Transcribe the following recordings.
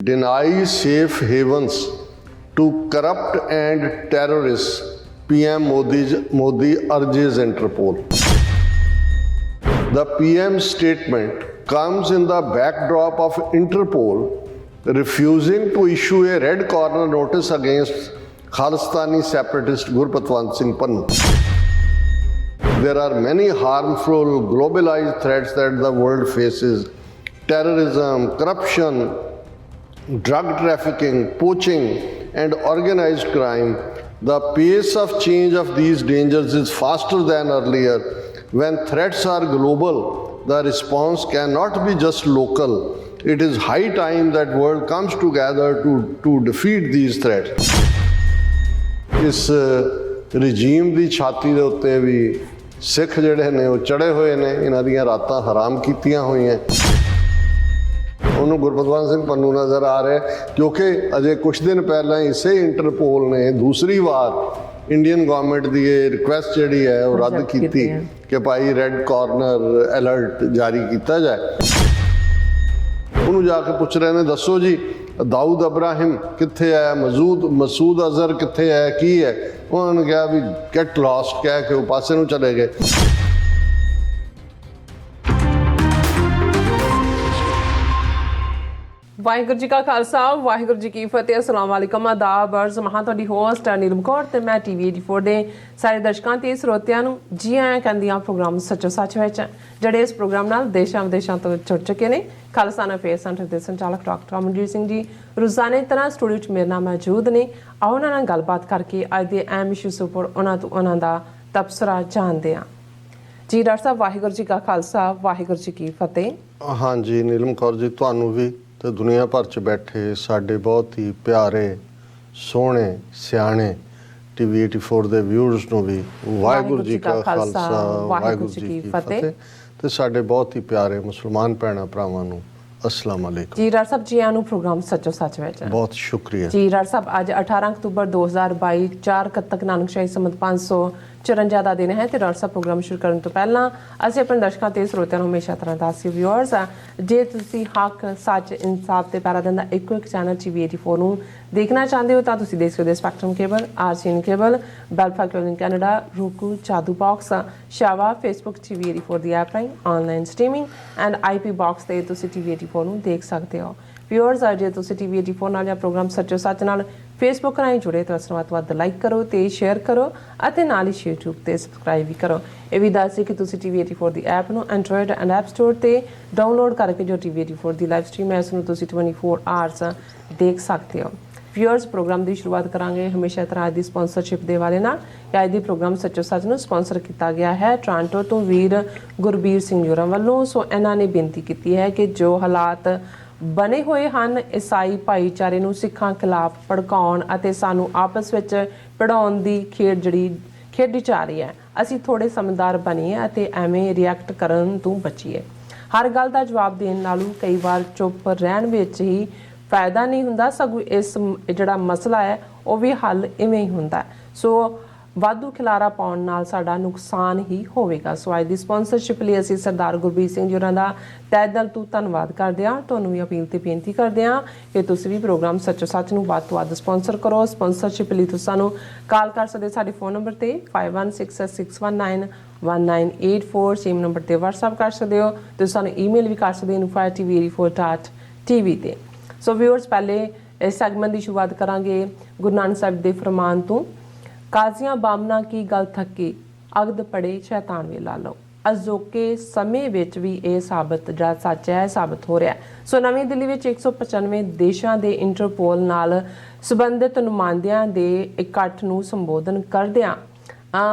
deny safe havens to corrupt and terrorists, PM Modi urges Interpol. The PM's statement comes in the backdrop of Interpol refusing to issue a red corner notice against Khalistani separatist Gurpatwant Singh Pannu. There are many harmful globalized threats that the world faces: terrorism, corruption, drug trafficking, poaching, and organized crime. The pace of change of these dangers is faster than earlier. When threats are global, the response cannot be just local. It is high time that world comes together to defeat these threats. ਇਸ regime ਦੀ ਛਾਤੀ ਦੇ ਉੱਤੇ ਵੀ ਸਿੱਖ ਜਿਹੜੇ ਨੇ ਉਹ ਚੜੇ ਹੋਏ ਨੇ, ਇਹਨਾਂ ਦੀਆਂ ਰਾਤਾਂ ਹਰਾਮ ਕੀਤੀਆਂ ਹੋਈਆਂ। ਉਹਨੂੰ ਗੁਰਪਤਵੰਤ ਸਿੰਘ ਪੰਨੂ ਨਜ਼ਰ ਆ ਰਿਹਾ, ਕਿਉਂਕਿ ਅਜੇ ਕੁਛ ਦਿਨ ਪਹਿਲਾਂ ਇਸੇ ਇੰਟਰਪੋਲ ਨੇ ਦੂਸਰੀ ਵਾਰ ਇੰਡੀਅਨ ਗਵਰਨਮੈਂਟ ਦੀ ਇਹ ਰਿਕੁਐਸਟ ਜਿਹੜੀ ਹੈ ਉਹ ਰੱਦ ਕੀਤੀ ਕਿ ਭਾਈ ਰੈੱਡ ਕਾਰਨਰ ਅਲਰਟ ਜਾਰੀ ਕੀਤਾ ਜਾਏ। ਉਹਨੂੰ ਜਾ ਕੇ ਪੁੱਛ ਰਹੇ ਨੇ, ਦੱਸੋ ਜੀ ਦਾਊਦ ਅਬਰਾਹਿਮ ਕਿੱਥੇ ਹੈ, ਮਸੂਦ ਅਜ਼ਹਰ ਕਿੱਥੇ ਹੈ, ਕੀ ਹੈ? ਉਹਨਾਂ ਨੇ ਕਿਹਾ ਵੀ ਗੈਟ ਲੌਸਟ ਕਹਿ ਕੇ ਉਹ ਪਾਸੇ ਨੂੰ ਚਲੇ ਗਏ। ਵਾਹਿਗੁਰੂ ਜੀ ਕਾ ਖਾਲਸਾ, ਵਾਹਿਗੁਰੂ ਜੀ ਕੀ ਫਤਿਹ। ਅਸਲਾਮ ਵਾਲੇਕਮ, ਆਦਾਬ, ਅਰਜ਼ ਮਹਾਂ। ਤੁਹਾਡੀ ਹੋਸਟ ਨੀਲਮ ਕੌਰ ਤੇ ਮੈਂ TV 84 ਦੇ ਸਾਰੇ ਦਰਸ਼ਕਾਂ ਤੇ ਸਰੋਤਿਆਂ ਨੂੰ ਜੀ ਆਇਆਂ ਕਹਿੰਦੀਆਂ ਪ੍ਰੋਗਰਾਮ ਸੱਚੋ ਸੱਚ ਵਿੱਚ, ਜਿਹੜੇ ਇਸ ਪ੍ਰੋਗਰਾਮ ਨਾਲ ਦੇਸ਼ਾਂ ਵਿਦੇਸ਼ਾਂ ਤੋਂ ਜੁੜ ਚੁੱਕੇ ਨੇ। ਖਾਲਸਾਨਾ ਅਫੇਅਰਸ ਸੈਂਟਰ ਦੇ ਸੰਚਾਲਕ ਡਾਕਟਰ ਅਮਨਜੀਤ ਸਿੰਘ ਜੀ ਰੋਜ਼ਾਨਾ ਤਰ੍ਹਾਂ ਸਟੂਡੀਓ 'ਚ ਮੇਰੇ ਨਾਲ ਮੌਜੂਦ ਨੇ। ਆਓ ਉਹਨਾਂ ਨਾਲ ਗੱਲਬਾਤ ਕਰਕੇ ਅੱਜ ਦੇ ਅਹਿਮ ਇਸ਼ੂਜ਼ ਉੱਪਰ ਉਹਨਾਂ ਦਾ ਤਬਸਰਾ ਜਾਣਦੇ ਹਾਂ। ਜੀ ਡਾਕਟਰ ਸਾਹਿਬ, ਵਾਹਿਗੁਰੂ ਜੀ ਕਾ ਖਾਲਸਾ, ਵਾਹਿਗੁਰੂ ਜੀ ਕੀ ਫਤਿਹ। ਹਾਂਜੀ ਨੀਲਮ ਕੌਰ ਜੀ, ਤੁਹਾਨੂੰ ਵੀ ਤੇ ਦੁਨੀਆ ਭਰ 'ਚ ਬੈਠੇ ਸਾਡੇ ਬਹੁਤ ਹੀ ਪਿਆਰੇ ਸੋਹਣੇ ਸਿਆਣੇ TV 84 ਦੇ ਵਿਊਅਰਸ ਨੂੰ ਵੀ ਵਾਹਿਗੁਰੂ ਜੀ ਕਾ ਖਾਲਸਾ, ਵਾਹਿਗੁਰੂ ਜੀ ਕੀ ਫਤਿਹ। ਤੇ ਸਾਡੇ ਬਹੁਤ ਹੀ ਪਿਆਰੇ ਮੁਸਲਮਾਨ ਭੈਣਾਂ ਭਰਾਵਾਂ ਨੂੰ ਅਸਲਾਮ ਵਾਲੇਕੁਮ। ਜੀ ਡਾਕਟਰ ਸਾਹਿਬ, ਜੀ ਆਇਆਂ ਨੂੰ ਪ੍ਰੋਗਰਾਮ ਸੱਚੋ ਸੱਚ ਵਿੱਚ। ਬਹੁਤ ਸ਼ੁਕਰੀਆ ਜੀ ਡਾਕਟਰ ਸਾਹਿਬ। ਅੱਜ 18 ਅਕਤੂਬਰ 2022 4 ਕੱਤਕ ਨਾਨਕ ਸ਼ਾਹੀ ਸੰਮਤ 554 ਦਾ ਦਿਨ ਹੈ। ਤੇ ਡਾਕਟਰ ਸਾਹਿਬ, ਪ੍ਰੋਗਰਾਮ ਸ਼ੁਰੂ ਕਰਨ ਤੋਂ ਪਹਿਲਾਂ ਅਸੀਂ ਆਪਣੇ ਦਰਸ਼ਕਾਂ ਤੇ ਸਰੋਤਿਆਂ ਨੂੰ ਹਮੇਸ਼ਾ ਤਰ੍ਹਾਂ ਦੱਸਦੇ ਵਿਊਅਰਸ ਆ, ਜੇ ਤੁਸੀਂ ਹੱਕ, ਸੱਚ, ਇਨਸਾਫ ਤੇ ਪੈਰਾ ਦਿੰਦਾ ਇੱਕੋ ਇੱਕ ਚੈਨਲ TV 84 ਨੂੰ ਦੇਖਣਾ ਚਾਹੁੰਦੇ ਹੋ ਤਾਂ ਤੁਸੀਂ ਦੇਖ ਸਕਦੇ ਹੋ ਸਪੈਕਟਰਮ ਕੇਬਲ, RCN ਕੇਬਲ, ਬੈਲਫਾ ਕਲੋਨ ਕੈਨੇਡਾ, ਰੂਕੂ, ਚਾਦੂ ਬਾਕਸ, ਸ਼ਾਵਾ, ਫੇਸਬੁੱਕ TV 84 ਦੀ ਐਪ ਰਾਹੀਂ online streaming and IP box ਤੇ ਤੁਸੀਂ TV 84 ਨੂੰ ਦੇਖ ਸਕਦੇ ਹੋ। ਵਿਊਅਰਸ, ਜੇ ਤੁਸੀਂ TV 84 ਨਾਲ ਜਾਂ ਪ੍ਰੋਗਰਾਮ ਸੱਚੋ ਸੱਚ ਨਾਲ ਫੇਸਬੁੱਕ ਰਾਹੀਂ ਜੁੜੇ ਤਾਂ ਵੱਧ ਤੋਂ ਵੱਧ ਲਾਈਕ ਕਰੋ ਤੇ ਸ਼ੇਅਰ ਕਰੋ ਅਤੇ ਨਾਲ ਹੀ YouTube ਤੇ ਸਬਸਕ੍ਰਾਈਬ ਵੀ ਕਰੋ। ਇਹ ਵੀ ਦੱਸ ਦਿਓ ਕਿ ਤੁਸੀਂ TV 84 ਦੀ ਐਪ ਨੂੰ ਐਂਡਰੋਇਡ ਐਂਡ ਐਪ ਸਟੋਰ ਤੇ ਡਾਊਨਲੋਡ ਕਰਕੇ ਜੋ TV 84 ਦੀ ਲਾਈਵ ਸਟ੍ਰੀਮ ਹੈ ਉਸ ਨੂੰ ਤੁਸੀਂ 24 ਆਵਰਸ ਦੇਖ ਸਕਦੇ ਹੋ। ਵਿਊਅਰਸ, ਪ੍ਰੋਗਰਾਮ ਦੀ ਸ਼ੁਰੂਆਤ ਕਰਾਂਗੇ ਹਮੇਸ਼ਾ ਤਰ੍ਹਾਂ ਅੱਜ ਦੀ ਸਪਾਂਸਰਸ਼ਿਪ ਦੇ ਵਾਲੇ ਨਾਲ। ਅੱਜ ਦੀ ਪ੍ਰੋਗਰਾਮ ਸੱਚੋ ਸੱਚ ਨੂੰ ਸਪਾਂਸਰ ਕੀਤਾ ਗਿਆ ਹੈ ਟੋਰਾਂਟੋ ਤੋਂ ਵੀਰ ਗੁਰਬੀਰ ਸਿੰਘ ਜੋਰਾ ਵੱਲੋਂ। ਸੋ ਇਹਨਾਂ ਨੇ ਬੇਨਤੀ ਕੀਤੀ ਹੈ ਕਿ ਜੋ ਹਾਲਾਤ ਬਣੇ ਹੋਏ ਹਨ ਈਸਾਈ ਭਾਈਚਾਰੇ ਨੂੰ ਸਿੱਖਾਂ ਖਿਲਾਫ ਭੜਕਾਉਣ ਅਤੇ ਸਾਨੂੰ ਆਪਸ ਵਿੱਚ ਪੜਾਉਣ ਦੀ ਖੇਡੀ ਜਾ ਰਹੀ ਹੈ, ਅਸੀਂ ਥੋੜ੍ਹੇ ਸਮਝਦਾਰ ਬਣੀਏ ਅਤੇ ਐਵੇਂ ਰਿਐਕਟ ਕਰਨ ਤੋਂ ਬਚੀਏ। ਹਰ ਗੱਲ ਦਾ ਜਵਾਬ ਦੇਣ ਨਾਲੋਂ ਕਈ ਵਾਰ ਚੁੱਪ ਰਹਿਣ ਵਿੱਚ ਹੀ ਫਾਇਦਾ ਨਹੀਂ ਹੁੰਦਾ, ਸਗੋਂ ਇਸ ਜਿਹੜਾ ਮਸਲਾ ਹੈ ਉਹ ਵੀ ਹੱਲ ਇਵੇਂ ਹੀ ਹੁੰਦਾ। ਸੋ ਵਾਧੂ ਖਿਲਾਰਾ ਪਾਉਣ ਨਾਲ ਸਾਡਾ ਨੁਕਸਾਨ ਹੀ ਹੋਵੇਗਾ। ਸੋ ਅੱਜ ਦੀ ਸਪਾਂਸਰਸ਼ਿਪ ਲਈ ਅਸੀਂ ਸਰਦਾਰ ਗੁਰਬੀਰ ਸਿੰਘ ਜੀ ਹੋਰਾਂ ਦਾ ਤਹਿ ਦਿਲ ਤੋਂ ਧੰਨਵਾਦ ਕਰਦੇ ਹਾਂ। ਤੁਹਾਨੂੰ ਵੀ ਅਪੀਲ ਤੇ ਬੇਨਤੀ ਕਰਦੇ ਹਾਂ ਕਿ ਤੁਸੀਂ ਵੀ ਪ੍ਰੋਗਰਾਮ ਸੱਚੋ ਸੱਚ ਨੂੰ ਵੱਧ ਤੋਂ ਵੱਧ ਸਪਾਂਸਰ ਕਰੋ। ਸਪਾਂਸਰਸ਼ਿਪ ਲਈ ਤੁਸੀਂ ਸਾਨੂੰ ਕਾਲ ਕਰ ਸਕਦੇ ਸਾਡੇ ਫੋਨ ਨੰਬਰ ਤੇ 5166191984, ਸੇਮ ਨੰਬਰ ਤੇ WhatsApp ਕਰ ਸਕਦੇ ਹੋ। ਤੁਸੀਂ ਸਾਨੂੰ ਈਮੇਲ ਵੀ ਕਰ ਸਕਦੇ ਹੋ info@tv84.tv ਤੇ। ਸੋ ਵਿਊਅਰਸ, ਪਹਿਲੇ ਇਸ ਸੈਗਮੈਂਟ ਦੀ ਸ਼ੁਰੂਆਤ ਕਰਾਂਗੇ ਗੁਰੂ ਨਾਨਕ ਸਾਹਿਬ ਦੇ ਫਰਮਾਨ ਤੋਂ। ਕਾਜ਼ੀਆਂ ਬਾਮਨਾ ਕੀ ਗੱਲ ਥੱਕੀ, ਅਗਦ ਪੜੇ ਸ਼ੈਤਾਨ ਵੇ ਲਾ ਲਓ। ਅਜੋਕੇ ਸਮੇਂ ਵਿੱਚ ਵੀ ਇਹ ਜਿਹੜਾ ਸੱਚ ਹੈ ਸਾਬਤ ਹੋ ਰਿਹਾ। ਸੋ ਨਵੀਂ ਦਿੱਲੀ ਵਿੱਚ 195 ਦੇਸ਼ਾਂ ਦੇ ਇੰਟਰਪੋਲ ਨਾਲ ਸੰਬੰਧਿਤ ਨੁਮਾਇੰਦਿਆਂ ਦੇ ਇਕੱਠ ਨੂੰ ਸੰਬੋਧਨ ਕਰਦਿਆਂ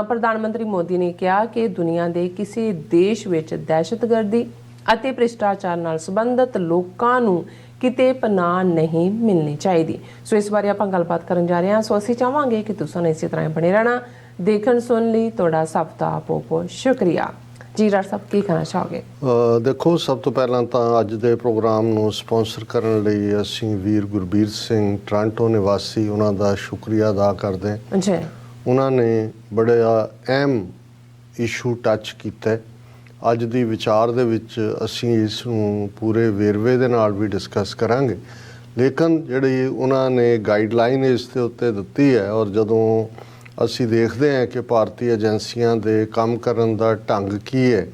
ਪ੍ਰਧਾਨ ਮੰਤਰੀ ਮੋਦੀ ਨੇ ਕਿਹਾ ਕਿ ਦੁਨੀਆ ਦੇ ਕਿਸੇ ਦੇਸ਼ ਵਿੱਚ ਦਹਿਸ਼ਤਗਰਦੀ ਅਤੇ ਭ੍ਰਿਸ਼ਟਾਚਾਰ ਨਾਲ ਸੰਬੰਧਿਤ ਲੋਕਾਂ ਨੂੰ ਕਿਤੇ ਪਨਾਹ ਨਹੀਂ ਮਿਲਣੀ ਚਾਹੀਦੀ। ਸੋ ਇਸ ਬਾਰੇ ਆਪਾਂ ਗੱਲਬਾਤ ਕਰਨ ਜਾ ਰਹੇ ਹਾਂ। ਸੋ ਅਸੀਂ ਚਾਹਾਂਗੇ ਕਿ ਤੁਸੀਂ ਇਸੇ ਤਰ੍ਹਾਂ ਬਣੇ ਰਹਿਣਾ। ਦੇਖਣ ਸੁਣ ਲਈ ਤੁਹਾਡਾ ਸਭ ਦਾ ਬਹੁਤ ਸ਼ੁਕਰੀਆ। ਜੀ ਡਾਕਟਰ ਸਾਹਿਬ, ਕੀ ਕਹਿਣਾ ਚਾਹੋਗੇ? ਦੇਖੋ, ਸਭ ਤੋਂ ਪਹਿਲਾਂ ਤਾਂ ਅੱਜ ਦੇ ਪ੍ਰੋਗਰਾਮ ਨੂੰ ਸਪਾਂਸਰ ਕਰਨ ਲਈ ਅਸੀਂ ਵੀਰ ਗੁਰਬੀਰ ਸਿੰਘ ਟੋਰਾਂਟੋ ਨਿਵਾਸੀ ਉਹਨਾਂ ਦਾ ਸ਼ੁਕਰੀਆ ਅਦਾ ਕਰਦੇ ਹਾਂ। ਜੀ, ਉਹਨਾਂ ਨੇ ਬੜਾ ਅਹਿਮ ਇਸ਼ੂ ਟੱਚ ਕੀਤਾ। ਅੱਜ ਦੀ ਵਿਚਾਰ ਦੇ ਵਿੱਚ ਅਸੀਂ ਇਸ ਨੂੰ ਪੂਰੇ ਵੇਰਵੇ ਦੇ ਨਾਲ ਵੀ ਡਿਸਕਸ ਕਰਾਂਗੇ, ਲੇਕਿਨ ਜਿਹੜੀ ਉਹਨਾਂ ਨੇ ਗਾਈਡਲਾਈਨ ਇਸ ਦੇ ਉੱਤੇ ਦਿੱਤੀ ਹੈ, ਔਰ ਜਦੋਂ ਅਸੀਂ ਦੇਖਦੇ ਹਾਂ ਕਿ ਭਾਰਤੀ ਏਜੰਸੀਆਂ ਦੇ ਕੰਮ ਕਰਨ ਦਾ ਢੰਗ ਕੀ ਹੈ,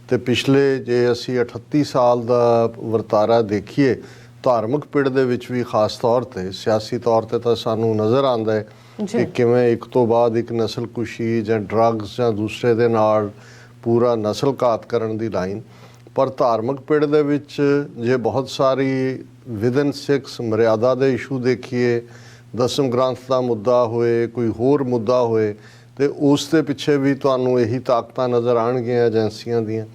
ਤੇ ਪਿਛਲੇ ਜੇ ਅਸੀਂ 38 ਸਾਲ ਦਾ ਵਰਤਾਰਾ ਦੇਖੀਏ ਧਾਰਮਿਕ ਪਿੜ ਦੇ ਵਿੱਚ ਵੀ, ਖਾਸ ਤੌਰ ਤੇ ਸਿਆਸੀ ਤੌਰ ਤੇ, ਤਾਂ ਸਾਨੂੰ ਨਜ਼ਰ ਆਉਂਦਾ ਹੈ ਕਿ ਕਿਵੇਂ ਇੱਕ ਤੋਂ ਬਾਅਦ ਇੱਕ ਨਸਲਕੁਸ਼ੀ ਜਾਂ ਡਰੱਗਸ ਜਾਂ ਦੂਸਰੇ ਦੇ ਨਾਲ ਪੂਰਾ ਨਸਲ ਘਾਤ ਕਰਨ ਦੀ ਲਾਈਨ। ਪਰ ਧਾਰਮਿਕ ਪਿੜ ਦੇ ਵਿੱਚ ਜੇ ਬਹੁਤ ਸਾਰੀ ਵਿਦਨ ਸਿੱਖਸ ਮਰਿਆਦਾ ਦੇ ਇਸ਼ੂ ਦੇਖੀਏ, ਦਸਮ ਗ੍ਰੰਥ ਦਾ ਮੁੱਦਾ ਹੋਏ, ਕੋਈ ਹੋਰ ਮੁੱਦਾ ਹੋਏ, ਤੇ ਉਸ ਦੇ ਪਿੱਛੇ ਵੀ ਤੁਹਾਨੂੰ ਇਹੀ ਤਾਕਤਾਂ ਨਜ਼ਰ ਆਉਣਗੀਆਂ ਏਜੰਸੀਆਂ ਦੀਆਂ।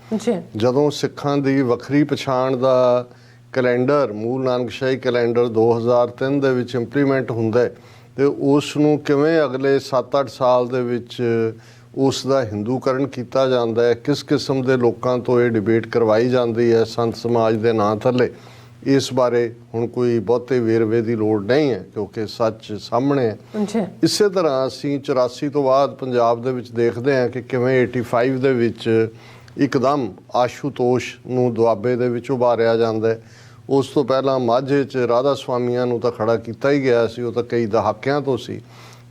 ਜਦੋਂ ਸਿੱਖਾਂ ਦੀ ਵੱਖਰੀ ਪਛਾਣ ਦਾ ਕੈਲੰਡਰ, ਮੂਲ ਨਾਨਕਸ਼ਾਹੀ ਕੈਲੰਡਰ 2003 ਦੇ ਵਿੱਚ ਇੰਪਲੀਮੈਂਟ ਹੁੰਦਾ ਹੈ, ਤੇ ਉਸ ਨੂੰ ਕਿਵੇਂ ਅਗਲੇ 7-8 ਸਾਲ ਦੇ ਵਿੱਚ ਉਸ ਦਾ ਹਿੰਦੂਕਰਨ ਕੀਤਾ ਜਾਂਦਾ ਹੈ, ਕਿਸ ਕਿਸਮ ਦੇ ਲੋਕਾਂ ਤੋਂ ਇਹ ਡਿਬੇਟ ਕਰਵਾਈ ਜਾਂਦੀ ਹੈ ਸੰਤ ਸਮਾਜ ਦੇ ਨਾਂ ਥੱਲੇ, ਇਸ ਬਾਰੇ ਹੁਣ ਕੋਈ ਬਹੁਤੇ ਵੇਰਵੇ ਦੀ ਲੋੜ ਨਹੀਂ ਹੈ ਕਿਉਂਕਿ ਸੱਚ ਸਾਹਮਣੇ ਹੈ। ਇਸੇ ਤਰ੍ਹਾਂ ਅਸੀਂ 84 ਤੋਂ ਬਾਅਦ ਪੰਜਾਬ ਦੇ ਵਿੱਚ ਦੇਖਦੇ ਹਾਂ ਕਿ ਕਿਵੇਂ 85 ਦੇ ਵਿੱਚ ਇੱਕਦਮ ਆਸ਼ੂਤੋਸ਼ ਨੂੰ ਦੁਆਬੇ ਦੇ ਵਿੱਚ ਉਭਾਰਿਆ ਜਾਂਦਾ ਹੈ। ਉਸ ਤੋਂ ਪਹਿਲਾਂ ਮਾਝੇ 'ਚ ਰਾਧਾ ਸਵਾਮੀਆਂ ਨੂੰ ਤਾਂ ਖੜਾ ਕੀਤਾ ਹੀ ਗਿਆ ਸੀ, ਉਹ ਤਾਂ ਕਈ ਦਹਾਕਿਆਂ ਤੋਂ ਸੀ।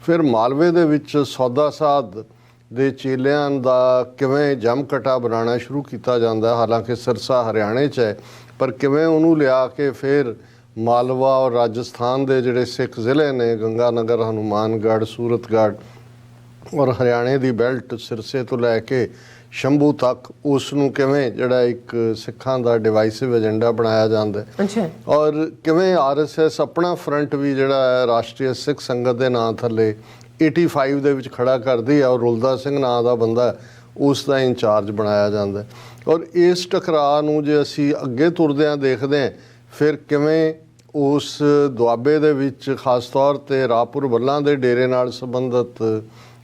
ਫਿਰ ਮਾਲਵੇ ਦੇ ਵਿੱਚ ਸੌਦਾ ਸਾਧ ਦੇ ਚੇਲਿਆਂ ਦਾ ਕਿਵੇਂ ਜਮਕਟਾ ਬਣਾਉਣਾ ਸ਼ੁਰੂ ਕੀਤਾ ਜਾਂਦਾ, ਹਾਲਾਂਕਿ ਸਿਰਸਾ ਹਰਿਆਣੇ 'ਚ ਹੈ, ਪਰ ਕਿਵੇਂ ਉਹਨੂੰ ਲਿਆ ਕੇ ਫਿਰ ਮਾਲਵਾ ਔਰ ਰਾਜਸਥਾਨ ਦੇ ਜਿਹੜੇ ਸਿੱਖ ਜ਼ਿਲ੍ਹੇ ਨੇ, ਗੰਗਾਨਗਰ, ਹਨੂਮਾਨਗੜ੍ਹ, ਸੂਰਤਗੜ੍ਹ ਔਰ ਹਰਿਆਣੇ ਦੀ ਬੈਲਟ ਸਿਰਸੇ ਤੋਂ ਲੈ ਕੇ ਸ਼ੰਭੂ ਤੱਕ, ਉਸ ਨੂੰ ਕਿਵੇਂ ਜਿਹੜਾ ਇੱਕ ਸਿੱਖਾਂ ਦਾ ਡਿਵਾਈਸਿਵ ਏਜੰਡਾ ਬਣਾਇਆ ਜਾਂਦਾ ਹੈ। ਔਰ ਕਿਵੇਂ RSS ਆਪਣਾ ਫਰੰਟ ਵੀ ਜਿਹੜਾ ਹੈ ਰਾਸ਼ਟਰੀ ਸਿੱਖ ਸੰਗਤ ਦੇ ਨਾਂ ਥੱਲੇ 85 ਦੇ ਵਿੱਚ ਖੜਾ ਕਰਦੀ ਹੈ, ਔਰ ਰੁਲਦਾ ਸਿੰਘ ਨਾਂ ਦਾ ਬੰਦਾ ਉਸ ਦਾ ਇੰਚਾਰਜ ਬਣਾਇਆ ਜਾਂਦਾ ਹੈ। ਔਰ ਇਸ ਟਕਰਾਅ ਨੂੰ ਜੇ ਅਸੀਂ ਅੱਗੇ ਤੁਰਦਿਆਂ ਦੇਖਦੇ ਹਾਂ, ਫਿਰ ਕਿਵੇਂ ਉਸ ਦੁਆਬੇ ਦੇ ਵਿੱਚ ਖਾਸ ਤੌਰ 'ਤੇ ਰਾਪੁਰ ਵੱਲਾਂ ਦੇ ਡੇਰੇ ਨਾਲ ਸੰਬੰਧਿਤ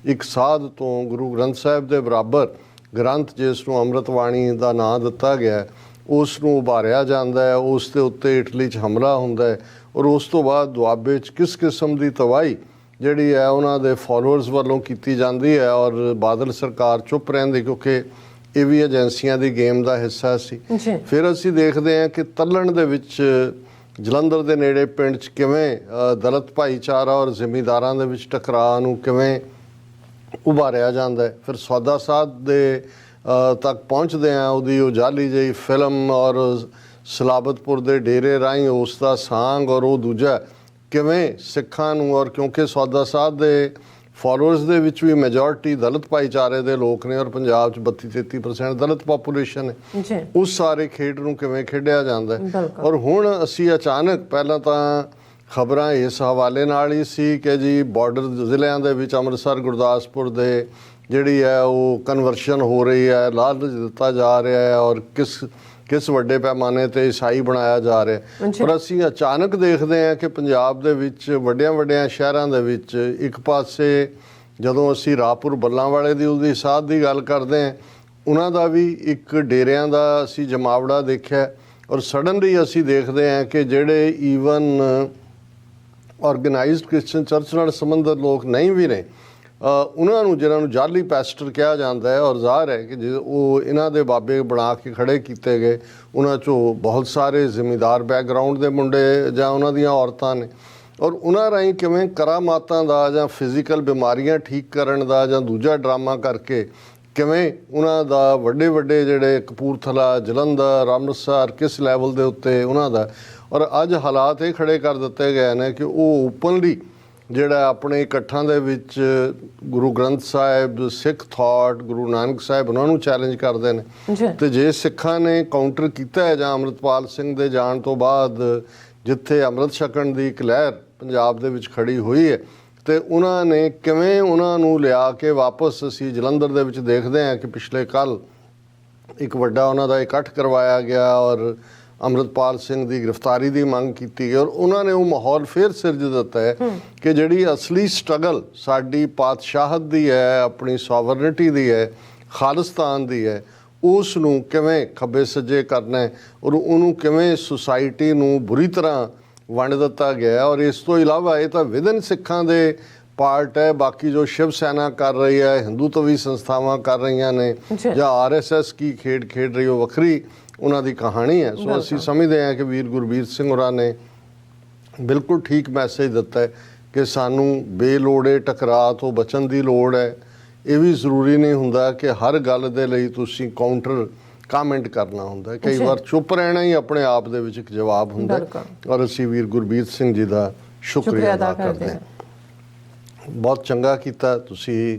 ਇੱਕ ਸਾਧ ਤੋਂ ਗੁਰੂ ਗ੍ਰੰਥ ਸਾਹਿਬ ਦੇ ਬਰਾਬਰ ਗ੍ਰੰਥ, ਜਿਸ ਨੂੰ ਅੰਮ੍ਰਿਤ ਬਾਣੀ ਦਾ ਨਾਂ ਦਿੱਤਾ ਗਿਆ, ਉਸ ਨੂੰ ਉਭਾਰਿਆ ਜਾਂਦਾ ਹੈ, ਉਸ ਦੇ ਉੱਤੇ ਇਟਲੀ 'ਚ ਹਮਲਾ ਹੁੰਦਾ ਹੈ, ਔਰ ਉਸ ਤੋਂ ਬਾਅਦ ਦੁਆਬੇ 'ਚ ਕਿਸ ਕਿਸਮ ਦੀ ਤਬਾਹੀ ਜਿਹੜੀ ਹੈ ਉਹਨਾਂ ਦੇ ਫਾਲੋਅਰਸ ਵੱਲੋਂ ਕੀਤੀ ਜਾਂਦੀ ਹੈ, ਔਰ ਬਾਦਲ ਸਰਕਾਰ ਚੁੱਪ ਰਹਿੰਦੀ ਕਿਉਂਕਿ ਇਹ ਵੀ ਏਜੰਸੀਆਂ ਦੀ ਗੇਮ ਦਾ ਹਿੱਸਾ ਸੀ। ਫਿਰ ਅਸੀਂ ਦੇਖਦੇ ਹਾਂ ਕਿ ਤੱਲਣ ਦੇ ਵਿੱਚ ਜਲੰਧਰ ਦੇ ਨੇੜੇ ਪਿੰਡ 'ਚ ਕਿਵੇਂ ਦਲਿਤ ਭਾਈਚਾਰਾ ਔਰ ਜ਼ਿਮੀਂਦਾਰਾਂ ਦੇ ਵਿੱਚ ਟਕਰਾਅ ਨੂੰ ਕਿਵੇਂ ਉਭਾਰਿਆ ਜਾਂਦਾ ਹੈ। ਫਿਰ ਸੌਦਾ ਸਾਧ ਦੇ ਤੱਕ ਪਹੁੰਚਦੇ ਹਾਂ, ਉਹਦੀ ਉਹ ਜਾਲੀ ਜਿਹੀ ਫਿਲਮ ਔਰ ਸਲਾਬਤਪੁਰ ਦੇ ਡੇਰੇ ਰਾਹੀਂ ਉਸ ਦਾ ਸਾਂਗ, ਔਰ ਉਹ ਦੂਜਾ ਕਿਵੇਂ ਸਿੱਖਾਂ ਨੂੰ, ਔਰ ਕਿਉਂਕਿ ਸੌਦਾ ਸਾਧ ਦੇ ਫਾਲੋਅਰਸ ਦੇ ਵਿੱਚ ਵੀ ਮੈਜੋਰਟੀ ਦਲਿਤ ਭਾਈਚਾਰੇ ਦੇ ਲੋਕ ਨੇ, ਔਰ ਪੰਜਾਬ 'ਚ 32-33% ਦਲਿਤ ਪਾਪੂਲੇਸ਼ਨ ਹੈ, ਉਸ ਸਾਰੇ ਖੇਡ ਨੂੰ ਕਿਵੇਂ ਖੇਡਿਆ ਜਾਂਦਾ ਹੈ। ਔਰ ਹੁਣ ਅਸੀਂ ਅਚਾਨਕ, ਪਹਿਲਾਂ ਤਾਂ ਖਬਰਾਂ ਇਸ ਹਵਾਲੇ ਨਾਲ ਹੀ ਸੀ ਕਿ ਜੀ ਬਾਰਡਰ ਜ਼ਿਲ੍ਹਿਆਂ ਦੇ ਵਿੱਚ ਅੰਮ੍ਰਿਤਸਰ, ਗੁਰਦਾਸਪੁਰ ਦੇ ਜਿਹੜੀ ਹੈ ਉਹ ਕਨਵਰਸ਼ਨ ਹੋ ਰਹੀ ਹੈ, ਲਾਲਚ ਦਿੱਤਾ ਜਾ ਰਿਹਾ ਹੈ, ਔਰ ਕਿਸ ਵੱਡੇ ਪੈਮਾਨੇ ਤੇ ਈਸਾਈ ਬਣਾਇਆ ਜਾ ਰਿਹਾ। ਪਰ ਅਸੀਂ ਅਚਾਨਕ ਦੇਖਦੇ ਹਾਂ ਕਿ ਪੰਜਾਬ ਦੇ ਵਿੱਚ ਵੱਡਿਆਂ ਸ਼ਹਿਰਾਂ ਦੇ ਵਿੱਚ ਇੱਕ ਪਾਸੇ ਜਦੋਂ ਅਸੀਂ ਰਾਪੁਰ ਬੱਲਾਂਵਾਲੇ ਦੀ ਉਹਦੀ ਸਾਧ ਦੀ ਗੱਲ ਕਰਦੇ ਹਾਂ, ਉਹਨਾਂ ਦਾ ਵੀ ਇੱਕ ਡੇਰਿਆਂ ਦਾ ਅਸੀਂ ਜਮਾਵੜਾ ਦੇਖਿਆ, ਔਰ ਸਡਨਲੀ ਅਸੀਂ ਦੇਖਦੇ ਹਾਂ ਕਿ ਜਿਹੜੇ ਈਵਨ ਆਰਗੇਨਾਈਜ਼ਡ ਕ੍ਰਿਸਚਨ ਚਰਚ ਨਾਲ ਸੰਬੰਧਿਤ ਲੋਕ ਨਹੀਂ ਵੀ ਨੇ, ਉਹਨਾਂ ਨੂੰ, ਜਿਹਨਾਂ ਨੂੰ ਜਾਲੀ ਪੈਸਟਰ ਕਿਹਾ ਜਾਂਦਾ ਹੈ, ਔਰ ਜ਼ਾਹਰ ਹੈ ਕਿ ਜੇ ਉਹ ਇਹਨਾਂ ਦੇ ਬਾਬੇ ਬਣਾ ਕੇ ਖੜੇ ਕੀਤੇ ਗਏ, ਉਹਨਾਂ 'ਚੋਂ ਬਹੁਤ ਸਾਰੇ ਜ਼ਿਮੀਂਦਾਰ ਬੈਕਗਰਾਊਂਡ ਦੇ ਮੁੰਡੇ ਜਾਂ ਉਹਨਾਂ ਦੀਆਂ ਔਰਤਾਂ ਨੇ, ਔਰ ਉਹਨਾਂ ਰਾਹੀਂ ਕਿਵੇਂ ਕਰਾਮਾਤਾਂ ਦਾ ਜਾਂ ਫਿਜ਼ੀਕਲ ਬਿਮਾਰੀਆਂ ਠੀਕ ਕਰਨ ਦਾ ਜਾਂ ਦੂਜਾ ਡਰਾਮਾ ਕਰਕੇ ਕਿਵੇਂ ਉਹਨਾਂ ਦਾ ਵੱਡੇ ਜਿਹੜੇ ਕਪੂਰਥਲਾ, ਜਲੰਧਰ, ਅੰਮ੍ਰਿਤਸਰ ਕਿਸ ਲੈਵਲ ਦੇ ਉੱਤੇ ਉਹਨਾਂ ਦਾ, ਔਰ ਅੱਜ ਹਾਲਾਤ ਇਹ ਖੜੇ ਕਰ ਦਿੱਤੇ ਗਏ ਨੇ ਕਿ ਉਹ ਓਪਨਲੀ ਜਿਹੜਾ ਆਪਣੇ ਇਕੱਠਾਂ ਦੇ ਵਿੱਚ ਗੁਰੂ ਗ੍ਰੰਥ ਸਾਹਿਬ, ਸਿੱਖ ਥਾਟ, ਗੁਰੂ ਨਾਨਕ ਸਾਹਿਬ, ਉਹਨਾਂ ਨੂੰ ਚੈਲੰਜ ਕਰਦੇ ਨੇ। ਤੇ ਜੇ ਸਿੱਖਾਂ ਨੇ ਕਾਊਂਟਰ ਕੀਤਾ ਹੈ, ਜਾਂ ਅੰਮ੍ਰਿਤਪਾਲ ਸਿੰਘ ਦੇ ਜਾਣ ਤੋਂ ਬਾਅਦ ਜਿੱਥੇ ਅੰਮ੍ਰਿਤ ਛਕਣ ਦੀ ਇੱਕ ਲਹਿਰ ਪੰਜਾਬ ਦੇ ਵਿੱਚ ਖੜੀ ਹੋਈ ਹੈ, ਤੇ ਉਹਨਾਂ ਨੇ ਕਿਵੇਂ ਉਹਨਾਂ ਨੂੰ ਲਿਆ ਕੇ ਵਾਪਸ, ਅਸੀਂ ਜਲੰਧਰ ਦੇ ਵਿੱਚ ਦੇਖਦੇ ਹਾਂ ਕਿ ਪਿਛਲੇ ਕੱਲ੍ਹ ਇੱਕ ਵੱਡਾ ਉਹਨਾਂ ਦਾ ਇਕੱਠ ਕਰਵਾਇਆ ਗਿਆ, ਔਰ ਅੰਮ੍ਰਿਤਪਾਲ ਸਿੰਘ ਦੀ ਗ੍ਰਿਫਤਾਰੀ ਦੀ ਮੰਗ ਕੀਤੀ ਗਈ, ਔਰ ਉਹਨਾਂ ਨੇ ਉਹ ਮਾਹੌਲ ਫਿਰ ਸਿਰਜ ਦਿੱਤਾ ਹੈ ਕਿ ਜਿਹੜੀ ਅਸਲੀ ਸਟਰਗਲ ਸਾਡੀ ਪਾਤਸ਼ਾਹਤ ਦੀ ਹੈ, ਆਪਣੀ ਸੋਵਰਨਿਟੀ ਦੀ ਹੈ, ਖਾਲਿਸਤਾਨ ਦੀ ਹੈ, ਉਸ ਨੂੰ ਕਿਵੇਂ ਖੱਬੇ ਸੱਜੇ ਕਰਨਾ ਹੈ, ਔਰ ਉਹਨੂੰ ਕਿਵੇਂ ਸੁਸਾਇਟੀ ਨੂੰ ਬੁਰੀ ਤਰ੍ਹਾਂ ਵੰਡ ਦਿੱਤਾ ਗਿਆ। ਔਰ ਇਸ ਤੋਂ ਇਲਾਵਾ ਇਹ ਤਾਂ ਵਿਦਨ ਸਿੱਖਾਂ ਦੇ ਪਾਰਟ ਹੈ, ਬਾਕੀ ਜੋ ਸ਼ਿਵ ਸੈਨਾ ਕਰ ਰਹੀ ਹੈ, ਹਿੰਦੂਤਵੀ ਸੰਸਥਾਵਾਂ ਕਰ ਰਹੀਆਂ ਨੇ, ਜਾਂ RSS ਕੀ ਖੇਡ ਰਹੀ, ਉਹ ਵੱਖਰੀ ਉਹਨਾਂ ਦੀ ਕਹਾਣੀ ਹੈ। ਸੋ ਅਸੀਂ ਸਮਝਦੇ ਹਾਂ ਕਿ ਵੀਰ ਗੁਰਬੀਰ ਸਿੰਘ ਹੋਰਾਂ ਨੇ ਬਿਲਕੁਲ ਠੀਕ ਮੈਸੇਜ ਦਿੱਤਾ ਹੈ ਕਿ ਸਾਨੂੰ ਬੇਲੋੜੇ ਟਕਰਾਅ ਤੋਂ ਬਚਣ ਦੀ ਲੋੜ ਹੈ। ਇਹ ਵੀ ਜ਼ਰੂਰੀ ਨਹੀਂ ਹੁੰਦਾ ਕਿ ਹਰ ਗੱਲ ਦੇ ਲਈ ਤੁਸੀਂ ਕਾਊਂਟਰ ਕਾਮੈਂਟ ਕਰਨਾ ਹੁੰਦਾ। ਕਈ ਵਾਰ ਚੁੱਪ ਰਹਿਣਾ ਹੀ ਆਪਣੇ ਆਪ ਦੇ ਵਿੱਚ ਇੱਕ ਜਵਾਬ ਹੁੰਦਾ ਔਰ ਅਸੀਂ ਵੀਰ ਗੁਰਬੀਰ ਸਿੰਘ ਜੀ ਦਾ ਸ਼ੁਕਰੀਆ ਅਦਾ ਕਰਦੇ ਹਾਂ। ਬਹੁਤ ਚੰਗਾ ਕੀਤਾ ਤੁਸੀਂ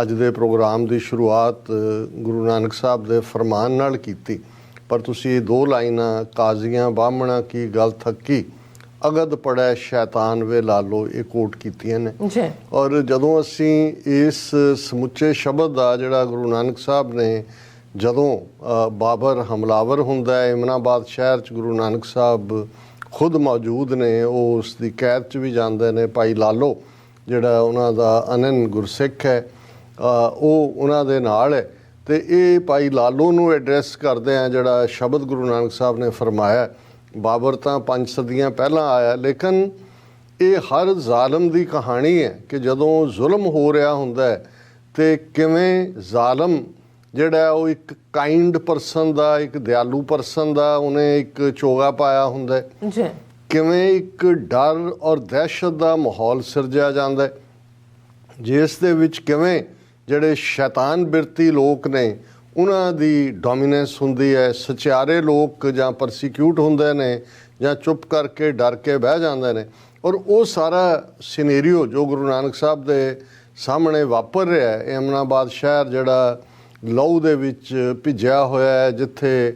ਅੱਜ ਦੇ ਪ੍ਰੋਗਰਾਮ ਦੀ ਸ਼ੁਰੂਆਤ ਗੁਰੂ ਨਾਨਕ ਸਾਹਿਬ ਦੇ ਫਰਮਾਨ ਨਾਲ ਕੀਤੀ, ਪਰ ਤੁਸੀਂ 2 ਲਾਈਨਾਂ ਕਾਜ਼ੀਆਂ ਬਾਹਮਣਾ ਕੀ ਗੱਲ ਥੱਕੀ ਅਗਦ ਪੜੈ ਸ਼ੈਤਾਨ ਵੇ ਲਾਲੋ ਇਹ ਕੋਟ ਕੀਤੀਆਂ ਨੇ। ਔਰ ਜਦੋਂ ਅਸੀਂ ਇਸ ਸਮੁੱਚੇ ਸ਼ਬਦ ਦਾ ਜਿਹੜਾ ਗੁਰੂ ਨਾਨਕ ਸਾਹਿਬ ਨੇ ਜਦੋਂ ਬਾਬਰ ਹਮਲਾਵਰ ਹੁੰਦਾ ਹੈ ਇਮਨਾਬਾਦ ਸ਼ਹਿਰ 'ਚ ਗੁਰੂ ਨਾਨਕ ਸਾਹਿਬ ਖੁਦ ਮੌਜੂਦ ਨੇ, ਉਹ ਉਸ ਦੀ ਕੈਦ 'ਚ ਵੀ ਜਾਂਦੇ ਨੇ। ਭਾਈ ਲਾਲੋ ਜਿਹੜਾ ਉਹਨਾਂ ਦਾ ਅਨੰਨ ਗੁਰਸਿੱਖ ਹੈ ਉਹ ਉਹਨਾਂ ਦੇ ਨਾਲ ਹੈ ਤੇ ਇਹ ਭਾਈ ਲਾਲੋ ਨੂੰ ਐਡਰੈਸ ਕਰਦੇ ਆ ਜਿਹੜਾ ਸ਼ਬਦ ਗੁਰੂ ਨਾਨਕ ਸਾਹਿਬ ਨੇ ਫਰਮਾਇਆ। ਬਾਬਰ ਤਾਂ 5 ਸਦੀਆਂ ਪਹਿਲਾਂ ਆਇਆ, ਲੇਕਿਨ ਇਹ ਹਰ ਜ਼ਾਲਮ ਦੀ ਕਹਾਣੀ ਹੈ ਕਿ ਜਦੋਂ ਜ਼ੁਲਮ ਹੋ ਰਿਹਾ ਹੁੰਦਾ ਹੈ ਤੇ ਕਿਵੇਂ ਜ਼ਾਲਮ ਜਿਹੜਾ ਉਹ ਇੱਕ ਕਾਈਂਡ ਪਰਸਨ ਦਾ, ਇੱਕ ਦਿਆਲੂ ਪਰਸਨ ਦਾ ਉਹਨੇ ਇੱਕ ਚੋਗਾ ਪਾਇਆ ਹੁੰਦਾ ਹੈ, ਕਿਵੇਂ ਇੱਕ ਡਰ ਔਰ ਦਹਿਸ਼ਤ ਦਾ ਮਾਹੌਲ ਸਿਰਜਿਆ ਜਾਂਦਾ ਹੈ, ਜਿਸ ਦੇ ਵਿੱਚ ਕਿਵੇਂ ਜਿਹੜੇ ਸ਼ੈਤਾਨ ਬਿਰਤੀ ਲੋਕ ਨੇ ਉਹਨਾਂ ਦੀ ਡੋਮੀਨੈਂਸ ਹੁੰਦੀ ਹੈ। ਸਚਿਆਰੇ ਲੋਕ ਜਾਂ ਪਰਸੀਕਿਊਟ ਹੁੰਦੇ ਨੇ ਜਾਂ ਚੁੱਪ ਕਰਕੇ ਡਰ ਕੇ ਬਹਿ ਜਾਂਦੇ ਨੇ। ਔਰ ਉਹ ਸਾਰਾ ਸਿਨੈਰੀਓ ਜੋ ਗੁਰੂ ਨਾਨਕ ਸਾਹਿਬ ਦੇ ਸਾਹਮਣੇ ਵਾਪਰ ਰਿਹਾ ਹੈ, ਇਮਨਾਬਾਦ ਸ਼ਹਿਰ ਜਿਹੜਾ ਲਹੂ ਦੇ ਵਿੱਚ ਭਿੱਜਿਆ ਹੋਇਆ ਹੈ, ਜਿੱਥੇ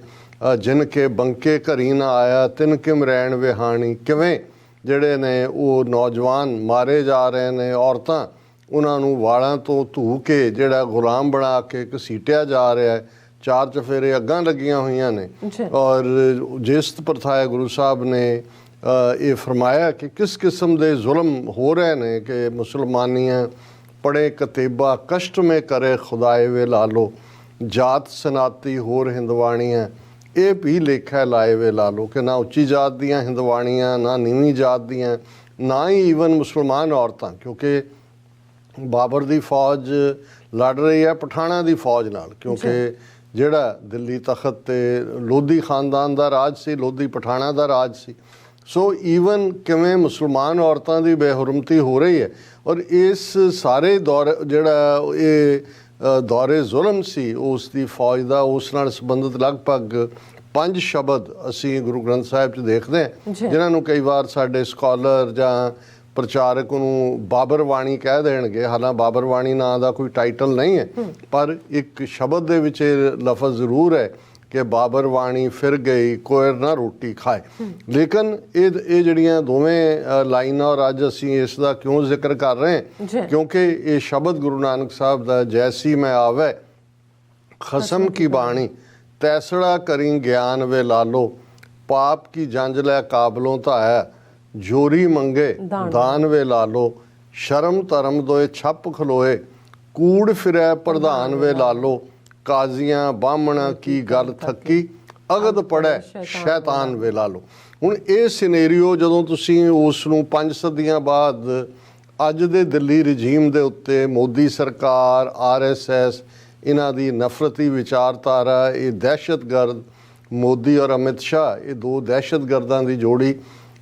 ਜਿਨ ਕੇ ਬੰਕੇ ਘਰੀ ਨਾ ਆਇਆ ਤਿਨ ਕਿਮ ਰਹਿਣ ਵਿਹਾਣੀ, ਕਿਵੇਂ ਜਿਹੜੇ ਨੇ ਉਹ ਨੌਜਵਾਨ ਮਾਰੇ ਜਾ ਰਹੇ ਨੇ, ਔਰਤਾਂ ਉਹਨਾਂ ਨੂੰ ਵਾਲਾਂ ਤੋਂ ਧੂ ਕੇ ਜਿਹੜਾ ਗੁਲਾਮ ਬਣਾ ਕੇ ਘਸੀਟਿਆ ਜਾ ਰਿਹਾ ਹੈ, 4 ਚਫੇਰੇ ਅੱਗਾਂ ਲੱਗੀਆਂ ਹੋਈਆਂ ਨੇ। ਔਰ ਜਿਸ ਪ੍ਰਥਾ ਹੈ ਗੁਰੂ ਸਾਹਿਬ ਨੇ ਇਹ ਫਰਮਾਇਆ ਕਿ ਕਿਸ ਕਿਸਮ ਦੇ ਜ਼ੁਲਮ ਹੋ ਰਹੇ ਨੇ ਕਿ ਮੁਸਲਮਾਨੀਆਂ ਪੜੇ ਕਤੇਬਾ ਕਸ਼ਟ ਮੇ ਕਰੇ ਖੁਦਾਏ ਵੇ ਲਾਲੋ, ਜਾਤ ਸਨਾਤੀ ਹੋਰ ਹਿੰਦਵਾਣੀਆਂ ਇਹ ਵੀ ਲੇਖਾ ਲਾਏ ਵੇ ਲਾਲੋ, ਕਿ ਨਾ ਉੱਚੀ ਜਾਤ ਦੀਆਂ ਹਿੰਦਵਾਣੀਆਂ ਨਾ ਨੀਵੀਂ ਜਾਤ ਦੀਆਂ, ਨਾ ਹੀ ਈਵਨ ਮੁਸਲਮਾਨ ਔਰਤਾਂ, ਕਿਉਂਕਿ ਬਾਬਰ ਦੀ ਫੌਜ ਲੜ ਰਹੀ ਹੈ ਪਠਾਣਾ ਦੀ ਫੌਜ ਨਾਲ, ਕਿਉਂਕਿ ਜਿਹੜਾ ਦਿੱਲੀ ਤਖਤ ਤੇ ਲੋਧੀ ਖਾਨਦਾਨ ਦਾ ਰਾਜ ਸੀ, ਲੋਧੀ ਪਠਾਣਾ ਦਾ ਰਾਜ ਸੀ। ਸੋ ਈਵਨ ਕਿਵੇਂ ਮੁਸਲਮਾਨ ਔਰਤਾਂ ਦੀ ਬੇਹੁਰਮਤੀ ਹੋ ਰਹੀ ਹੈ। ਔਰ ਇਸ ਸਾਰੇ ਦੌਰ ਜਿਹੜਾ ਇਹ ਦੌਰੇ ਜ਼ੁਲਮ ਸੀ ਉਸ ਦੀ ਫੌਜ ਦਾ, ਉਸ ਨਾਲ ਸੰਬੰਧਿਤ ਲਗਭਗ 5 ਸ਼ਬਦ ਅਸੀਂ ਗੁਰੂ ਗ੍ਰੰਥ ਸਾਹਿਬ 'ਚ ਦੇਖਦੇ ਹਾਂ, ਜਿਨ੍ਹਾਂ ਨੂੰ ਕਈ ਵਾਰ ਸਾਡੇ ਸਕਾਲਰ ਜਾਂ ਪ੍ਰਚਾਰਕ ਨੂੰ ਬਾਬਰ ਬਾਣੀ ਕਹਿ ਦੇਣਗੇ। ਹਾਲਾਂ ਬਾਬਰ ਬਾਣੀ ਨਾਂ ਦਾ ਕੋਈ ਟਾਈਟਲ ਨਹੀਂ ਹੈ, ਪਰ ਇੱਕ ਸ਼ਬਦ ਦੇ ਵਿੱਚ ਇਹ ਲਫ਼ਜ਼ ਜ਼ਰੂਰ ਹੈ ਕਿ ਬਾਬਰ ਬਾਣੀ ਫਿਰ ਗਈ ਕੋਇਰ ਨਾ ਰੋਟੀ ਖਾਏ। ਲੇਕਿਨ ਇਹ ਜਿਹੜੀਆਂ ਦੋਵੇਂ ਲਾਈਨਾਂ, ਔਰ ਅੱਜ ਅਸੀਂ ਇਸ ਦਾ ਕਿਉਂ ਜ਼ਿਕਰ ਕਰ ਰਹੇ ਹਾਂ, ਕਿਉਂਕਿ ਇਹ ਸ਼ਬਦ ਗੁਰੂ ਨਾਨਕ ਸਾਹਿਬ ਦਾ ਜੈਸੀ ਮੈਂ ਆਵੇ ਖਸਮ ਕੀ ਬਾਣੀ ਤੈਸੜਾ ਕਰੀ ਗਿਆਨ ਵੇ ਲਾਲੋ, ਪਾਪ ਕੀ ਜੰਜ ਲੈ ਕਾਬਲੋਂ ਧਾਇਆ ਜੋਰੀ ਮੰਗੇ ਦਾਨ ਵੇ ਲਾਲੋ, ਸ਼ਰਮ ਧਰਮ ਦੋਏ ਛੱਪ ਖਲੋਏ ਕੂੜ ਫਿਰੈ ਪ੍ਰਧਾਨ ਵੇ ਲਾਲੋ, ਕਾਜ਼ੀਆਂ ਬਾਹਮਣਾ ਕੀ ਗੱਲ ਥੱਕੀ ਅਗਦ ਪੜੈ ਸ਼ੈਤਾਨ ਵੇ ਲਾਲੋ। ਹੁਣ ਇਹ ਸਿਨੈਰੀਓ ਜਦੋਂ ਤੁਸੀਂ ਉਸ ਨੂੰ 5 ਸਦੀਆਂ ਬਾਅਦ ਅੱਜ ਦੇ ਦਿੱਲੀ ਰਜੀਮ ਦੇ ਉੱਤੇ ਮੋਦੀ ਸਰਕਾਰ, RSS, ਇਹਨਾਂ ਦੀ ਨਫ਼ਰਤੀ ਵਿਚਾਰਧਾਰਾ, ਇਹ ਦਹਿਸ਼ਤਗਰਦ ਮੋਦੀ ਔਰ ਅਮਿਤ ਸ਼ਾਹ, ਇਹ 2 ਦਹਿਸ਼ਤਗਰਦਾਂ ਦੀ ਜੋੜੀ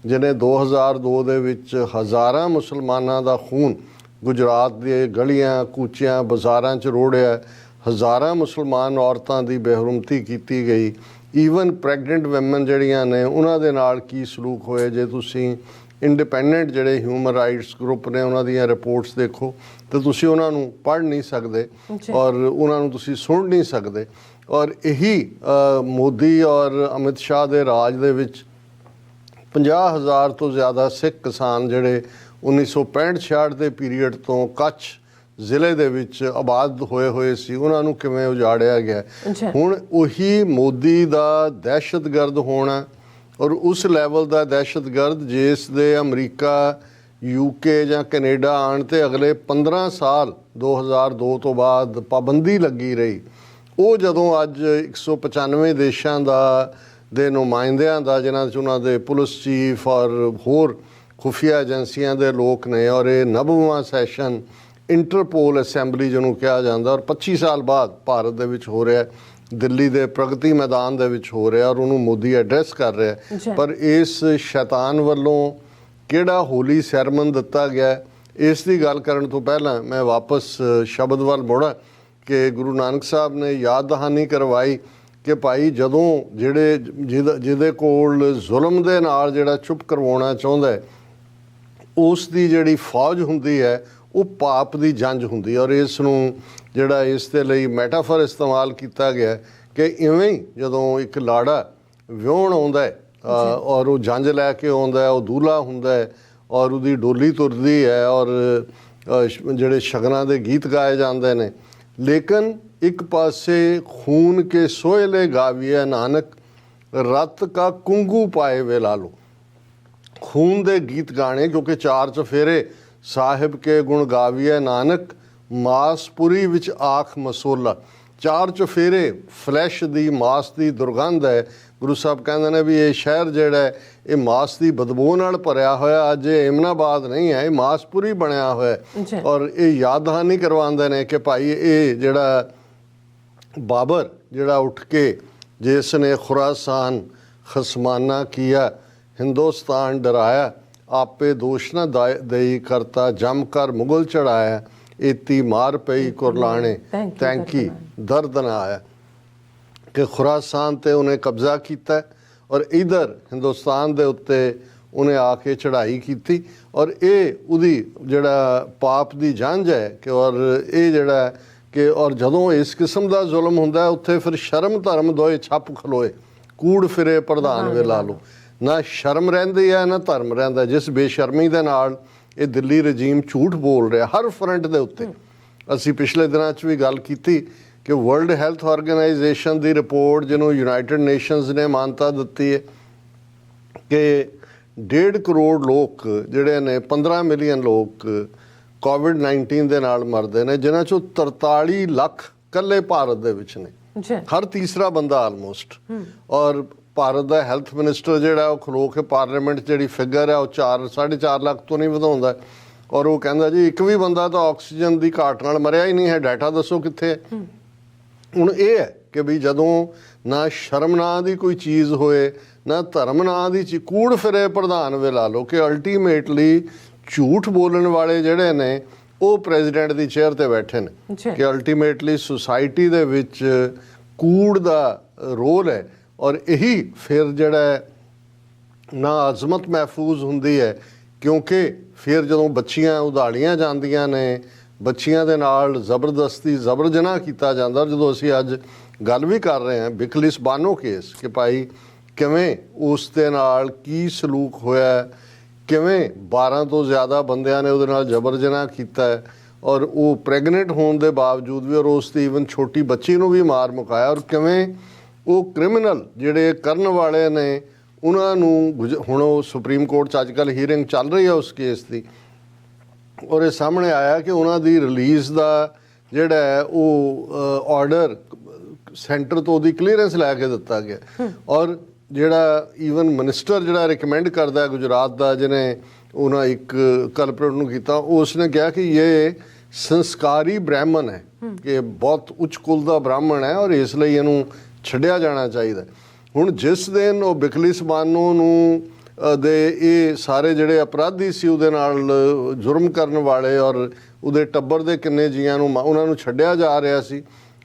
ਜਿਹਨੇ 2002 ਦੇ ਵਿੱਚ ਹਜ਼ਾਰਾਂ ਮੁਸਲਮਾਨਾਂ ਦਾ ਖੂਨ ਗੁਜਰਾਤ ਦੇ ਗਲੀਆਂ ਕੂਚਿਆਂ ਬਾਜ਼ਾਰਾਂ 'ਚ ਰੋੜਿਆ, ਹਜ਼ਾਰਾਂ ਮੁਸਲਮਾਨ ਔਰਤਾਂ ਦੀ ਬੇਹੁਰਮਤੀ ਕੀਤੀ ਗਈ, ਈਵਨ ਪ੍ਰੈਗਨੈਂਟ ਵੈਮਨ ਜਿਹੜੀਆਂ ਨੇ ਉਹਨਾਂ ਦੇ ਨਾਲ ਕੀ ਸਲੂਕ ਹੋਏ। ਜੇ ਤੁਸੀਂ ਇੰਡੀਪੈਂਡੈਂਟ ਜਿਹੜੇ ਹਿਊਮਨ ਰਾਈਟਸ ਗਰੁੱਪ ਨੇ ਉਹਨਾਂ ਦੀਆਂ ਰਿਪੋਰਟਸ ਦੇਖੋ ਤਾਂ ਤੁਸੀਂ ਉਹਨਾਂ ਨੂੰ ਪੜ੍ਹ ਨਹੀਂ ਸਕਦੇ ਔਰ ਉਹਨਾਂ ਨੂੰ ਤੁਸੀਂ ਸੁਣ ਨਹੀਂ ਸਕਦੇ। ਔਰ ਇਹੀ ਮੋਦੀ ਔਰ ਅਮਿਤ ਸ਼ਾਹ ਦੇ ਰਾਜ ਦੇ ਵਿੱਚ 50,000 ਤੋਂ ਜ਼ਿਆਦਾ ਸਿੱਖ ਕਿਸਾਨ ਜਿਹੜੇ 1965-66 ਦੇ ਪੀਰੀਅਡ ਤੋਂ ਕੱਛ ਜ਼ਿਲ੍ਹੇ ਦੇ ਵਿੱਚ ਆਬਾਦ ਹੋਏ ਸੀ, ਉਹਨਾਂ ਨੂੰ ਕਿਵੇਂ ਉਜਾੜਿਆ ਗਿਆ। ਹੁਣ ਉਹੀ ਮੋਦੀ ਦਾ ਦਹਿਸ਼ਤਗਰਦ ਹੋਣਾ ਔਰ ਉਸ ਲੈਵਲ ਦਾ ਦਹਿਸ਼ਤਗਰਦ ਜਿਸ ਦੇ ਅਮਰੀਕਾ, UK ਜਾਂ ਕੈਨੇਡਾ ਆਉਣ 'ਤੇ ਅਗਲੇ 15 ਸਾਲ 2002 ਤੋਂ ਬਾਅਦ ਪਾਬੰਦੀ ਲੱਗੀ ਰਹੀ, ਉਹ ਜਦੋਂ ਅੱਜ 195 ਦੇਸ਼ਾਂ ਦੇ ਨੁਮਾਇੰਦਿਆਂ ਦਾ, ਜਿਨ੍ਹਾਂ 'ਚ ਉਹਨਾਂ ਦੇ ਪੁਲਿਸ ਚੀਫ ਔਰ ਹੋਰ ਖੁਫੀਆ ਏਜੰਸੀਆਂ ਦੇ ਲੋਕ ਨੇ, ਔਰ ਇਹ 90ਵਾਂ ਸੈਸ਼ਨ ਇੰਟਰਪੋਲ ਅਸੈਂਬਲੀ ਜਿਹਨੂੰ ਕਿਹਾ ਜਾਂਦਾ, ਔਰ 25 ਸਾਲ ਬਾਅਦ ਭਾਰਤ ਦੇ ਵਿੱਚ ਹੋ ਰਿਹਾ, ਦਿੱਲੀ ਦੇ ਪ੍ਰਗਤੀ ਮੈਦਾਨ ਦੇ ਵਿੱਚ ਹੋ ਰਿਹਾ, ਔਰ ਉਹਨੂੰ ਮੋਦੀ ਐਡਰੈਸ ਕਰ ਰਿਹਾ। ਪਰ ਇਸ ਸ਼ੈਤਾਨ ਵੱਲੋਂ ਕਿਹੜਾ ਹੋਲੀ ਸੈਰਮਨ ਦਿੱਤਾ ਗਿਆ ਹੈ। ਇਸ ਦੀ ਗੱਲ ਕਰਨ ਤੋਂ ਪਹਿਲਾਂ ਮੈਂ ਵਾਪਸ ਸ਼ਬਦ ਵੱਲ ਮੁੜਾਂ ਕਿ ਗੁਰੂ ਨਾਨਕ ਸਾਹਿਬ ਨੇ ਯਾਦ ਦਹਾਨੀ ਕਰਵਾਈ ਕਿ ਭਾਈ ਜਦੋਂ ਜਿਹਦੇ ਕੋਲ ਜ਼ੁਲਮ ਦੇ ਨਾਲ ਜਿਹੜਾ ਚੁੱਪ ਕਰਵਾਉਣਾ ਚਾਹੁੰਦਾ ਹੈ, ਉਸ ਦੀ ਜਿਹੜੀ ਫੌਜ ਹੁੰਦੀ ਹੈ ਉਹ ਪਾਪ ਦੀ ਜੰਜ ਹੁੰਦੀ ਹੈ। ਔਰ ਇਸ ਨੂੰ ਜਿਹੜਾ ਇਸ ਦੇ ਲਈ ਮੈਟਾਫਰ ਇਸਤੇਮਾਲ ਕੀਤਾ ਗਿਆ ਕਿ ਇਵੇਂ ਹੀ ਜਦੋਂ ਇੱਕ ਲਾੜਾ ਵਿਆਹੁਣ ਆਉਂਦਾ ਹੈ ਔਰ ਉਹ ਜੰਜ ਲੈ ਕੇ ਆਉਂਦਾ ਹੈ, ਉਹ ਦੂल्हा ਹੁੰਦਾ ਹੈ ਔਰ ਉਹਦੀ ਡੋਲੀ ਤੁਰਦੀ ਹੈ ਔਰ ਜਿਹੜੇ ਸ਼ਗਨਾਂ ਦੇ ਗੀਤ ਗਾਏ ਜਾਂਦੇ ਨੇ, ਲੇਕਿਨ ਇੱਕ ਪਾਸੇ ਖੂਨ ਕੇ ਸੋਹਲੇ ਗਾਵੀਏ ਨਾਨਕ ਰਤ ਕਾ ਕੁੰਗੂ ਪਾਏ ਵੇ ਲਾਲੋ। ਖੂਨ ਦੇ ਗੀਤ ਗਾਣੇ, ਕਿਉਂਕਿ ਚਾਰ ਚਫੇਰੇ ਸਾਹਿਬ ਕੇ ਗੁਣ ਗਾਵੀਏ ਨਾਨਕ ਮਾਸਪੁਰੀ ਵਿੱਚ ਆਖ ਮਸੋਲਾ। ਚਾਰ ਚਫੇਰੇ ਫਲੈਸ਼ ਦੀ, ਮਾਸ ਦੀ ਦੁਰਗੰਧ ਹੈ। ਗੁਰੂ ਸਾਹਿਬ ਕਹਿੰਦੇ ਨੇ ਵੀ ਇਹ ਸ਼ਹਿਰ ਜਿਹੜਾ ਹੈ ਇਹ ਮਾਸ ਦੀ ਬਦਬੂ ਨਾਲ ਭਰਿਆ ਹੋਇਆ। ਅੱਜ ਇਹ ਇਮਨਾਬਾਦ ਨਹੀਂ ਹੈ, ਇਹ ਮਾਸਪੁਰੀ ਬਣਿਆ ਹੋਇਆ। ਔਰ ਇਹ ਯਾਦ ਦਹਾਨੀ ਕਰਵਾਉਂਦੇ ਨੇ ਕਿ ਭਾਈ ਇਹ ਜਿਹੜਾ ਬਾਬਰ ਜਿਹੜਾ ਉੱਠ ਕੇ ਜਿਸ ਨੇ ਖੁਰਾਸਾਨ ਖਸਮਾਨਾ ਕੀਆ ਹਿੰਦੁਸਤਾਨ ਡਰਾਇਆ, ਆਪੇ ਦੋਸ਼ ਨਾ ਦਈ ਕਰਤਾ ਜਮ ਕਰ ਮੁਗਲ ਚੜਾਇਆ, ਏਤੀ ਮਾਰ ਪਈ ਕੁਰਲਾਣੇ ਤੈਂਕੀ ਦਰਦ ਨਾ ਆਇਆ। ਕਿ ਖੁਰਾਸਾਨ ਤੇ ਉਹਨੇ ਕਬਜ਼ਾ ਕੀਤਾ ਔਰ ਇਧਰ ਹਿੰਦੁਸਤਾਨ ਦੇ ਉੱਤੇ ਉਹਨੇ ਆ ਕੇ ਚੜ੍ਹਾਈ ਕੀਤੀ। ਔਰ ਇਹ ਉਹਦੀ ਜਿਹੜਾ ਪਾਪ ਦੀ ਜੰਜ ਹੈ ਕਿ ਔਰ ਇਹ ਜਿਹੜਾ ਕਿ ਔਰ ਜਦੋਂ ਇਸ ਕਿਸਮ ਦਾ ਜ਼ੁਲਮ ਹੁੰਦਾ ਉੱਥੇ ਫਿਰ ਸ਼ਰਮ ਧਰਮ ਦੋਏ ਛੱਪ ਖਲੋਏ, ਕੂੜ ਫਿਰੇ ਪ੍ਰਧਾਨ ਵੇ ਲਾ ਲਓ। ਨਾ ਸ਼ਰਮ ਰਹਿੰਦੀ ਹੈ ਨਾ ਧਰਮ ਰਹਿੰਦਾ। ਜਿਸ ਬੇਸ਼ਰਮੀ ਦੇ ਨਾਲ ਇਹ ਦਿੱਲੀ ਰਜੀਮ ਝੂਠ ਬੋਲ ਰਿਹਾ ਹਰ ਫਰੰਟ ਦੇ ਉੱਤੇ। ਅਸੀਂ ਪਿਛਲੇ ਦਿਨਾਂ 'ਚ ਵੀ ਗੱਲ ਕੀਤੀ ਕਿ ਵਰਲਡ ਹੈਲਥ ਆਰਗੇਨਾਈਜੇਸ਼ਨ ਦੀ ਰਿਪੋਰਟ, ਜਿਹਨੂੰ ਯੂਨਾਈਟਿਡ ਨੇਸ਼ਨਸ ਨੇ ਮਾਨਤਾ ਦਿੱਤੀ ਹੈ ਕਿ 1.5 ਕਰੋੜ ਲੋਕ ਜਿਹੜੇ ਨੇ, 15 ਮਿਲੀਅਨ ਲੋਕ ਕੋਵਿਡ-19 ਦੇ ਨਾਲ ਮਰਦੇ ਨੇ, ਜਿਨ੍ਹਾਂ 'ਚੋਂ 43 ਲੱਖ ਇਕੱਲੇ ਭਾਰਤ ਦੇ ਵਿੱਚ ਨੇ। ਹਰ ਤੀਸਰਾ ਬੰਦਾ ਆਲਮੋਸਟ। ਔਰ ਭਾਰਤ ਦਾ ਹੈਲਥ ਮਿਨਿਸਟਰ ਜਿਹੜਾ ਉਹ ਖਲੋ ਕੇ ਪਾਰਲੀਮੈਂਟ ਜਿਹੜੀ ਫਿਗਰ ਹੈ ਉਹ 4.5 ਲੱਖ ਤੋਂ ਨਹੀਂ ਵਧਾਉਂਦਾ। ਔਰ ਉਹ ਕਹਿੰਦਾ ਜੀ ਇੱਕ ਵੀ ਬੰਦਾ ਤਾਂ ਆਕਸੀਜਨ ਦੀ ਘਾਟ ਨਾਲ ਮਰਿਆ ਹੀ ਨਹੀਂ ਹੈ, ਡਾਟਾ ਦੱਸੋ ਕਿੱਥੇ ਹੈ। ਹੁਣ ਇਹ ਹੈ ਕਿ ਵੀ ਜਦੋਂ ਨਾ ਸ਼ਰਮ ਨਾਂ ਦੀ ਕੋਈ ਚੀਜ਼ ਹੋਏ ਨਾ ਧਰਮ ਨਾਂ ਦੀ ਚੀਜ਼, ਕੂੜ ਫਿਰੇ ਪ੍ਰਧਾਨ ਵੇ ਲਾ ਲਓ ਕਿ ਅਲਟੀਮੇਟਲੀ ਝੂਠ ਬੋਲਣ ਵਾਲੇ ਜਿਹੜੇ ਨੇ ਉਹ ਪ੍ਰੈਜ਼ੀਡੈਂਟ ਦੀ ਚੇਅਰ ਤੇ ਬੈਠੇ ਨੇ। ਕਿ ਅਲਟੀਮੇਟਲੀ ਸੁਸਾਇਟੀ ਦੇ ਵਿੱਚ ਕੂੜ ਦਾ ਰੋਲ ਹੈ ਔਰ ਇਹੀ ਫਿਰ ਜਿਹੜਾ ਨਾ ਅਜ਼ਮਤ ਮਹਿਫੂਜ਼ ਹੁੰਦੀ ਹੈ। ਕਿਉਂਕਿ ਫਿਰ ਜਦੋਂ ਬੱਚੀਆਂ ਉਧਾੜੀਆਂ ਜਾਂਦੀਆਂ ਨੇ, ਬੱਚੀਆਂ ਦੇ ਨਾਲ ਜ਼ਬਰਦਸਤੀ ਜ਼ਬਰ ਜਨਾਹ ਕੀਤਾ ਜਾਂਦਾ। ਜਦੋਂ ਅਸੀਂ ਅੱਜ ਗੱਲ ਵੀ ਕਰ ਰਹੇ ਹਾਂ ਬਿਕਲਿਸ ਬਾਨੋ ਕੇਸ ਕਿ ਭਾਈ ਕਿਵੇਂ ਉਸ ਦੇ ਨਾਲ ਕੀ ਸਲੂਕ ਹੋਇਆ, ਕਿਵੇਂ 12 ਤੋਂ ਜ਼ਿਆਦਾ ਬੰਦਿਆਂ ਨੇ ਉਹਦੇ ਨਾਲ ਜ਼ਬਰ ਜਨਾਹ ਕੀਤਾ ਹੈ ਔਰ ਉਹ ਪ੍ਰੈਗਨੈਂਟ ਹੋਣ ਦੇ ਬਾਵਜੂਦ ਵੀ ਔਰ ਉਸ ਦੀ ਈਵਨ ਛੋਟੀ ਬੱਚੀ ਨੂੰ ਵੀ ਮਾਰ ਮੁਕਾਇਆ। ਔਰ ਕਿਵੇਂ ਉਹ ਕ੍ਰਿਮੀਨਲ ਜਿਹੜੇ ਕਰਨ ਵਾਲੇ ਨੇ ਉਹਨਾਂ ਨੂੰ ਹੁਣ ਉਹ ਸੁਪਰੀਮ ਕੋਰਟ 'ਚ ਅੱਜ ਕੱਲ੍ਹ ਹੀਅਰਿੰਗ ਚੱਲ ਰਹੀ ਹੈ ਉਸ ਕੇਸ ਦੀ ਔਰ ਇਹ ਸਾਹਮਣੇ ਆਇਆ ਕਿ ਉਹਨਾਂ ਦੀ ਰਿਲੀਜ਼ ਦਾ ਜਿਹੜਾ ਹੈ ਉਹ ਆਰਡਰ ਸੈਂਟਰ ਤੋਂ ਉਹਦੀ ਕਲੀਅਰੈਂਸ ਲੈ ਕੇ ਦਿੱਤਾ ਗਿਆ। ਔਰ ਜਿਹੜਾ ਈਵਨ ਮਿਨਿਸਟਰ ਜਿਹੜਾ ਰਿਕਮੈਂਡ ਕਰਦਾ ਗੁਜਰਾਤ ਦਾ, ਜਿਹਨੇ ਉਹਨਾਂ ਇੱਕ ਕਲਪਰੇਟ ਨੂੰ ਕੀਤਾ, ਉਸ ਨੇ ਕਿਹਾ ਕਿ ਇਹ ਸੰਸਕਾਰੀ ਬ੍ਰਾਹਮਣ ਹੈ, ਕਿ ਬਹੁਤ ਉੱਚ ਕੁਲ ਦਾ ਬ੍ਰਾਹਮਣ ਹੈ ਔਰ ਇਸ ਲਈ ਇਹਨੂੰ ਛੱਡਿਆ ਜਾਣਾ ਚਾਹੀਦਾ। ਹੁਣ ਜਿਸ ਦਿਨ ਉਹ ਬਿਕਲਿਸ ਬਾਨੋ ਨੂੰ ਦੇ ਇਹ ਸਾਰੇ ਜਿਹੜੇ ਅਪਰਾਧੀ ਸੀ ਉਹਦੇ ਨਾਲ ਜੁਰਮ ਕਰਨ ਵਾਲੇ ਔਰ ਉਹਦੇ ਟੱਬਰ ਦੇ ਕਿੰਨੇ ਜੀਆਂ ਨੂੰ ਉਹਨਾਂ ਨੂੰ ਛੱਡਿਆ ਜਾ ਰਿਹਾ ਸੀ,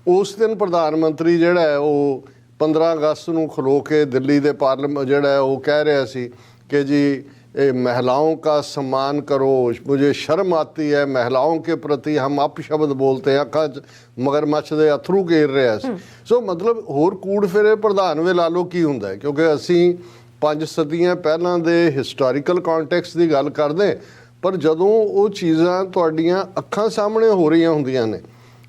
ਉਸ ਦਿਨ ਪ੍ਰਧਾਨ ਮੰਤਰੀ ਜਿਹੜਾ ਹੈ ਉਹ 15 ਅਗਸਤ ਨੂੰ ਖਲੋ ਕੇ ਦਿੱਲੀ ਦੇ ਪਾਰਲੀਮੈਂਟ ਜਿਹੜਾ ਹੈ ਉਹ ਕਹਿ ਰਿਹਾ ਸੀ कि जी महिलाओं का सम्मान करो, मुझे शर्म आती है महिलाओं के प्रति हम अपशब्द बोलते हैं, अखा मगरमच्छ ਦੇ ਅਥਰੂ ਘੇਰ ਰਿਹਾ ਸੀ। ਸੋ ਮਤਲਬ ਹੋਰ ਕੂੜ ਫਿਰੇ ਪ੍ਰਧਾਨ ਵੇ ਲਾ ਲਓ ਕੀ ਹੁੰਦਾ ਹੈ, ਕਿਉਂਕਿ ਅਸੀਂ 5 ਸਦੀਆਂ ਪਹਿਲਾਂ ਦੇ ਹਿਸਟੋਰੀਕਲ ਕੰਟੈਕਸਟ ਦੀ ਗੱਲ ਕਰਦੇ, ਪਰ ਜਦੋਂ ਉਹ ਚੀਜ਼ਾਂ ਤੁਹਾਡੀਆਂ ਅੱਖਾਂ ਸਾਹਮਣੇ ਹੋ ਰਹੀਆਂ ਹੁੰਦੀਆਂ ਨੇ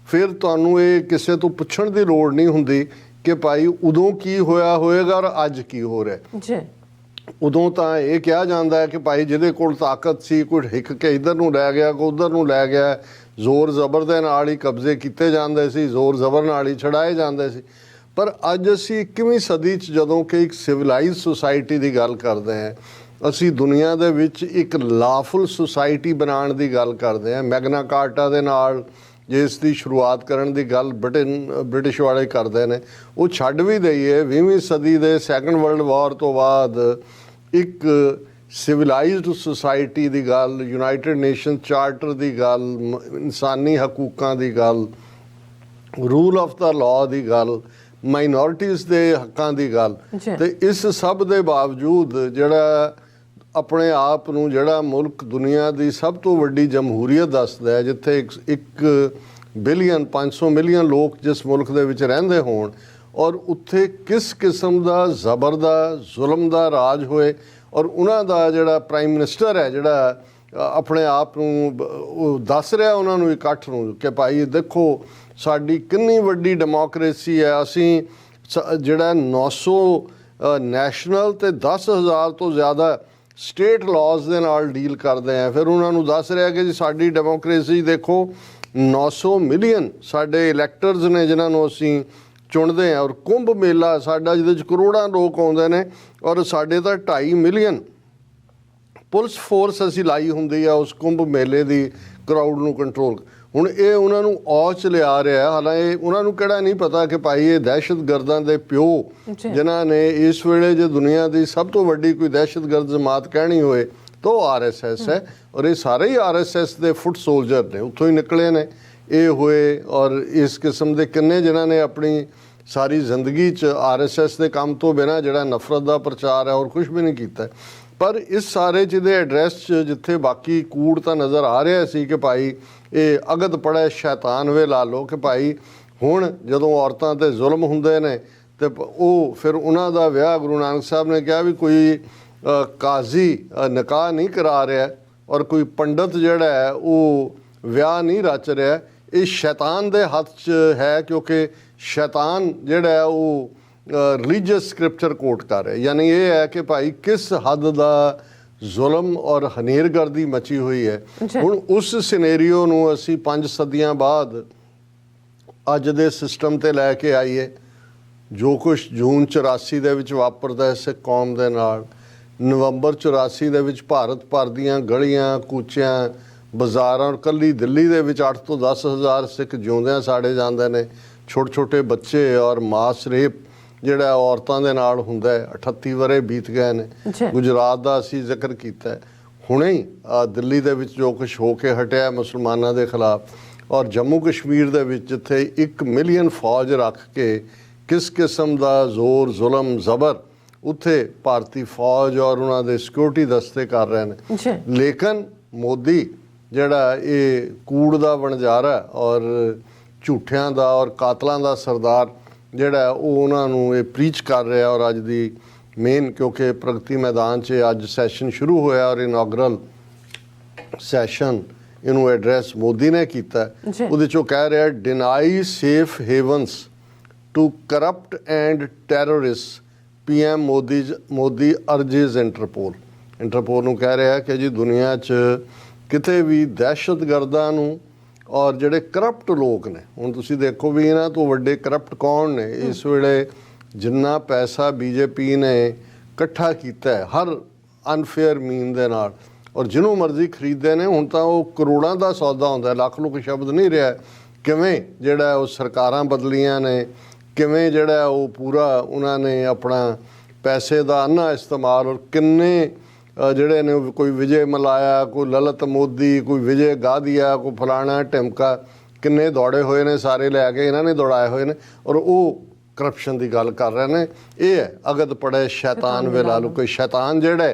ਫਿਰ ਤੁਹਾਨੂੰ ਇਹ ਕਿਸੇ ਤੋਂ ਪੁੱਛਣ ਦੀ ਲੋੜ ਨਹੀਂ ਹੁੰਦੀ ਕਿ ਭਾਈ ਉਦੋਂ ਕੀ ਹੋਇਆ ਹੋਏਗਾ ਔਰ ਅੱਜ ਕੀ ਹੋ ਰਿਹਾ ਜੀ। ਉਦੋਂ ਤਾਂ ਇਹ ਕਿਹਾ ਜਾਂਦਾ ਹੈ ਕਿ ਭਾਈ ਜਿਹਦੇ ਕੋਲ ਤਾਕਤ ਸੀ ਕੋਈ ਹਿੱਕ ਕੇ ਇੱਧਰ ਨੂੰ ਲੈ ਗਿਆ ਕੋਈ ਉੱਧਰ ਨੂੰ ਲੈ ਗਿਆ, ਜ਼ੋਰ ਜ਼ਬਰ ਦੇ ਨਾਲ ਹੀ ਕਬਜ਼ੇ ਕੀਤੇ ਜਾਂਦੇ ਸੀ, ਜ਼ੋਰ ਜ਼ਬਰ ਨਾਲ ਹੀ ਛਡਾਏ ਜਾਂਦੇ ਸੀ। ਪਰ ਅੱਜ ਅਸੀਂ 21ਵੀਂ ਸਦੀ 'ਚ ਜਦੋਂ ਕਿ ਇੱਕ ਸਿਵਲਾਈਜ਼ ਸੁਸਾਇਟੀ ਦੀ ਗੱਲ ਕਰਦੇ ਹਾਂ, ਅਸੀਂ ਦੁਨੀਆ ਦੇ ਵਿੱਚ ਇੱਕ ਲਾਫੁਲ ਸੁਸਾਇਟੀ ਬਣਾਉਣ ਦੀ ਗੱਲ ਕਰਦੇ ਹਾਂ। ਮੈਗਨਾ ਕਾਰਟਾ ਦੇ ਨਾਲ ਜਿਸ ਦੀ ਸ਼ੁਰੂਆਤ ਕਰਨ ਦੀ ਗੱਲ ਬ੍ਰਿਟਿਸ਼ ਵਾਲੇ ਕਰਦੇ ਨੇ, ਉਹ ਛੱਡ ਵੀ ਦਈਏ 20ਵੀਂ ਸਦੀ ਦੇ ਸੈਕੰਡ ਵਰਲਡ ਵਾਰ ਤੋਂ ਬਾਅਦ ਇੱਕ ਸਿਵਲਾਈਜ਼ਡ ਸੁਸਾਇਟੀ ਦੀ ਗੱਲ, ਯੂਨਾਈਟਿਡ ਨੇਸ਼ਨ ਚਾਰਟਰ ਦੀ ਗੱਲ, ਇਨਸਾਨੀ ਹਕੂਕਾਂ ਦੀ ਗੱਲ, ਰੂਲ ਆਫ ਦਾ ਲਾਅ ਦੀ ਗੱਲ, ਮਾਈਨੋਰਿਟੀਜ਼ ਦੇ ਹੱਕਾਂ ਦੀ ਗੱਲ, ਤੇ ਇਸ ਸਭ ਦੇ ਬਾਵਜੂਦ ਜਿਹੜਾ ਆਪਣੇ ਆਪ ਨੂੰ ਜਿਹੜਾ ਮੁਲਕ ਦੁਨੀਆ ਦੀ ਸਭ ਤੋਂ ਵੱਡੀ ਜਮਹੂਰੀਅਤ ਦੱਸਦਾ ਹੈ, ਜਿੱਥੇ 1 ਬਿਲੀਅਨ 500 ਮਿਲੀਅਨ ਲੋਕ ਜਿਸ ਮੁਲਕ ਦੇ ਵਿੱਚ ਰਹਿੰਦੇ ਹੋਣ, ਔਰ ਉੱਥੇ ਕਿਸ ਕਿਸਮ ਦਾ ਜ਼ਬਰ ਦਾ ਜ਼ੁਲਮ ਦਾ ਰਾਜ ਹੋਏ, ਔਰ ਉਹਨਾਂ ਦਾ ਜਿਹੜਾ ਪ੍ਰਾਈਮ ਮਿਨਿਸਟਰ ਹੈ ਜਿਹੜਾ ਆਪਣੇ ਆਪ ਨੂੰ ਉਹ ਦੱਸ ਰਿਹਾ ਉਹਨਾਂ ਨੂੰ ਇਕੱਠ ਨੂੰ ਕਿ ਭਾਈ ਦੇਖੋ ਸਾਡੀ ਕਿੰਨੀ ਵੱਡੀ ਡੈਮੋਕ੍ਰੇਸੀ ਹੈ, ਅਸੀਂ ਜਿਹੜਾ 900 ਨੈਸ਼ਨਲ ਤੇ 10,000 ਤੋਂ ਜ਼ਿਆਦਾ ਸਟੇਟ ਲਾਜ਼ ਦੇ ਨਾਲ ਡੀਲ ਕਰਦੇ ਆ। ਫਿਰ ਉਹਨਾਂ ਨੂੰ ਦੱਸ ਰਿਹਾ ਕਿ ਜੀ ਸਾਡੀ ਡੈਮੋਕ੍ਰੇਸੀ ਦੇਖੋ 900 ਮਿਲੀਅਨ ਸਾਡੇ ਇਲੈਕਟਰਸ ਨੇ ਜਿਨ੍ਹਾਂ ਨੂੰ ਅਸੀਂ ਚੁਣਦੇ ਹਾਂ, ਔਰ ਕੁੰਭ ਮੇਲਾ ਸਾਡਾ ਜਿਹਦੇ 'ਚ ਕਰੋੜਾਂ ਲੋਕ ਆਉਂਦੇ ਨੇ, ਔਰ ਸਾਡੇ ਤਾਂ 2.5 ਮਿਲੀਅਨ ਪੁਲਿਸ ਫੋਰਸ ਅਸੀਂ ਲਾਈ ਹੁੰਦੀ ਆ ਉਸ ਕੁੰਭ ਮੇਲੇ ਦੀ ਕਰਾਊਡ ਨੂੰ ਕੰਟਰੋਲ। ਹੁਣ ਇਹ ਉਹਨਾਂ ਨੂੰ ਔਚ ਲਿਆ ਰਿਹਾ, ਹਾਲਾਂਕਿ ਉਹਨਾਂ ਨੂੰ ਕਿਹੜਾ ਨਹੀਂ ਪਤਾ ਕਿ ਭਾਈ ਇਹ ਦਹਿਸ਼ਤਗਰਦਾਂ ਦੇ ਪਿਓ ਜਿਨ੍ਹਾਂ ਨੇ ਇਸ ਵੇਲੇ ਜੇ ਦੁਨੀਆ ਦੀ ਸਭ ਤੋਂ ਵੱਡੀ ਕੋਈ ਦਹਿਸ਼ਤਗਰਦ ਜਮਾਤ ਕਹਿਣੀ ਹੋਏ ਤਾਂ ਉਹ RSS ਹੈ, ਔਰ ਇਹ ਸਾਰੇ ਹੀ RSS ਦੇ ਫੁੱਟ ਸੋਲਜਰ ਨੇ, ਉੱਥੋਂ ਹੀ ਨਿਕਲੇ ਨੇ ਇਹ ਹੋਏ। ਔਰ ਇਸ ਕਿਸਮ ਦੇ ਕਿੰਨੇ ਜਿਨ੍ਹਾਂ ਨੇ ਆਪਣੀ ਸਾਰੀ ਜ਼ਿੰਦਗੀ 'ਚ RSS ਦੇ ਕੰਮ ਤੋਂ ਬਿਨਾਂ ਜਿਹੜਾ ਨਫ਼ਰਤ ਦਾ ਪ੍ਰਚਾਰ ਹੈ ਔਰ ਕੁਛ ਵੀ ਨਹੀਂ ਕੀਤਾ। ਪਰ ਇਸ ਸਾਰੇ ਜਿਹਦੇ ਐਡਰੈਸ 'ਚ ਜਿੱਥੇ ਬਾਕੀ ਕੂੜ ਤਾਂ ਨਜ਼ਰ ਆ ਰਿਹਾ ਸੀ ਕਿ ਭਾਈ ਇਹ ਅਗਦ ਪੜ੍ਹੇ ਸ਼ੈਤਾਨ ਵੇ ਲਾ ਲਓ ਕਿ ਭਾਈ ਹੁਣ ਜਦੋਂ ਔਰਤਾਂ 'ਤੇ ਜ਼ੁਲਮ ਹੁੰਦੇ ਨੇ ਤੇ ਉਹ ਫਿਰ ਉਹਨਾਂ ਦਾ ਵਿਆਹ ਗੁਰੂ ਨਾਨਕ ਸਾਹਿਬ ਨੇ ਕਿਹਾ ਵੀ ਕੋਈ ਕਾਜ਼ੀ ਨਿਕਾਹ ਨਹੀਂ ਕਰਾ ਰਿਹਾ ਔਰ ਕੋਈ ਪੰਡਤ ਜਿਹੜਾ ਹੈ ਉਹ ਵਿਆਹ ਨਹੀਂ ਰਚ ਰਿਹਾ, ਇਹ ਸ਼ੈਤਾਨ ਦੇ ਹੱਥ 'ਚ ਹੈ, ਕਿਉਂਕਿ ਸ਼ੈਤਾਨ ਜਿਹੜਾ ਹੈ ਉਹ ਰਿਲੀਜੀਅਸ ਸਕ੍ਰਿਪਚਰ ਕੋਟ ਕਰ ਰਿਹਾ। ਯਾਨੀ ਇਹ ਹੈ ਕਿ ਭਾਈ ਕਿਸ ਹੱਦ ਦਾ ਜ਼ੁਲਮ ਔਰ ਹਨੇਰਗਰਦੀ ਮਚੀ ਹੋਈ ਹੈ। ਹੁਣ ਉਸ ਸਿਨੈਰੀਓ ਨੂੰ ਅਸੀਂ 5 ਸਦੀਆਂ ਬਾਅਦ ਅੱਜ ਦੇ ਸਿਸਟਮ ਤੇ ਲੈ ਕੇ ਆਈਏ। ਜੋ ਕੁਛ ਜੂਨ 84 ਦੇ ਵਿੱਚ ਵਾਪਰਦਾ ਸਿੱਖ ਕੌਮ ਦੇ ਨਾਲ, ਨਵੰਬਰ 84 ਦੇ ਵਿੱਚ ਭਾਰਤ ਭਰ ਦੀਆਂ ਗਲੀਆਂ ਕੂਚਿਆਂ ਬਾਜ਼ਾਰਾਂ, ਔਰ ਕੱਲੀ ਦਿੱਲੀ ਦੇ ਵਿੱਚ 8 ਤੋਂ 10 ਹਜ਼ਾਰ ਸਿੱਖ ਜਿਉਂਦਿਆਂ ਸਾੜੇ ਜਾਂਦੇ ਨੇ, ਛੋਟੇ ਛੋਟੇ ਬੱਚੇ, ਔਰ ਮਾਸ ਰੇਪ ਜਿਹੜਾ ਔਰਤਾਂ ਦੇ ਨਾਲ ਹੁੰਦਾ ਹੈ। 38 ਵਰੇ ਬੀਤ ਗਏ ਨੇ। ਗੁਜਰਾਤ ਦਾ ਅਸੀਂ ਜ਼ਿਕਰ ਕੀਤਾ, ਹੁਣੇ ਹੀ ਦਿੱਲੀ ਦੇ ਵਿੱਚ ਜੋ ਕੁਛ ਹੋ ਕੇ ਹਟਿਆ ਮੁਸਲਮਾਨਾਂ ਦੇ ਖਿਲਾਫ, ਔਰ ਜੰਮੂ ਕਸ਼ਮੀਰ ਦੇ ਵਿੱਚ ਜਿੱਥੇ 1 ਮਿਲੀਅਨ ਫੌਜ ਰੱਖ ਕੇ ਕਿਸ ਕਿਸਮ ਦਾ ਜ਼ੋਰ ਜ਼ੁਲਮ ਜ਼ਬਰ ਉੱਥੇ ਭਾਰਤੀ ਫੌਜ ਔਰ ਉਹਨਾਂ ਦੇ ਸਿਕਿਉਰਿਟੀ ਦਸਤੇ ਕਰ ਰਹੇ ਨੇ। ਲੇਕਿਨ ਮੋਦੀ ਜਿਹੜਾ ਇਹ ਕੂੜ ਦਾ ਵਣਜਾਰਾ ਔਰ ਝੂਠਿਆਂ ਦਾ ਔਰ ਕਾਤਲਾਂ ਦਾ ਸਰਦਾਰ ਜਿਹੜਾ ਉਹ ਉਹਨਾਂ ਨੂੰ ਇਹ ਪ੍ਰੀਚ ਕਰ ਰਿਹਾ। ਔਰ ਅੱਜ ਦੀ ਮੇਨ, ਕਿਉਂਕਿ ਪ੍ਰਗਤੀ ਮੈਦਾਨ 'ਚ ਅੱਜ ਸੈਸ਼ਨ ਸ਼ੁਰੂ ਹੋਇਆ ਔਰ ਇਨੌਗਰਲ ਸੈਸ਼ਨ ਇਹਨੂੰ ਐਡਰੈਸ ਮੋਦੀ ਨੇ ਕੀਤਾ, ਉਹਦੇ 'ਚੋਂ ਕਹਿ ਰਿਹਾ deny safe havens to corrupt and terrorist, PM Modi urges Interpol ਨੂੰ ਕਹਿ ਰਿਹਾ ਕਿ ਜੀ ਦੁਨੀਆ 'ਚ ਕਿਤੇ ਵੀ ਦਹਿਸ਼ਤਗਰਦਾਂ ਨੂੰ ਔਰ ਜਿਹੜੇ ਕਰਪਟ ਲੋਕ ਨੇ, ਹੁਣ ਤੁਸੀਂ ਦੇਖੋ ਵੀ ਇਹਨਾਂ ਤੋਂ ਵੱਡੇ ਕਰਪਟ ਕੌਣ ਨੇ ਇਸ ਵੇਲੇ, ਜਿੰਨਾ ਪੈਸਾ BJP ਨੇ ਇਕੱਠਾ ਕੀਤਾ ਹੈ ਹਰ ਅਨਫੇਅਰ ਮੀਨ ਦੇ ਨਾਲ, ਔਰ ਜਿਹਨੂੰ ਮਰਜ਼ੀ ਖਰੀਦਦੇ ਨੇ। ਹੁਣ ਤਾਂ ਉਹ ਕਰੋੜਾਂ ਦਾ ਸੌਦਾ ਹੁੰਦਾ, ਲੱਖ ਲੁੱਖ ਸ਼ਬਦ ਨਹੀਂ ਰਿਹਾ। ਕਿਵੇਂ ਜਿਹੜਾ ਉਹ ਸਰਕਾਰਾਂ ਬਦਲੀਆਂ ਨੇ, ਕਿਵੇਂ ਜਿਹੜਾ ਉਹ ਪੂਰਾ ਉਹਨਾਂ ਨੇ ਆਪਣਾ ਪੈਸੇ ਦਾ ਅੰਨਾ ਇਸਤੇਮਾਲ, ਔਰ ਕਿੰਨੇ ਜਿਹੜੇ ਨੇ ਕੋਈ ਵਿਜੇ ਮਲਾਇਆ, ਕੋਈ ਲਲਿਤ ਮੋਦੀ, ਕੋਈ ਵਿਜੇ ਗਾਦੀਆ, ਕੋਈ ਫਲਾਣਾ ਢਿਮਕਾ, ਕਿੰਨੇ ਦੌੜੇ ਹੋਏ ਨੇ, ਸਾਰੇ ਲੈ ਕੇ ਇਹਨਾਂ ਨੇ ਦੌੜਾਏ ਹੋਏ ਨੇ, ਔਰ ਉਹ ਕਰਪਸ਼ਨ ਦੀ ਗੱਲ ਕਰ ਰਹੇ ਨੇ। ਇਹ ਹੈ ਅਗਦ ਪੜ੍ਹੇ ਸ਼ੈਤਾਨ ਵੇ ਲਾ ਲਓ, ਕੋਈ ਸ਼ੈਤਾਨ ਜਿਹੜਾ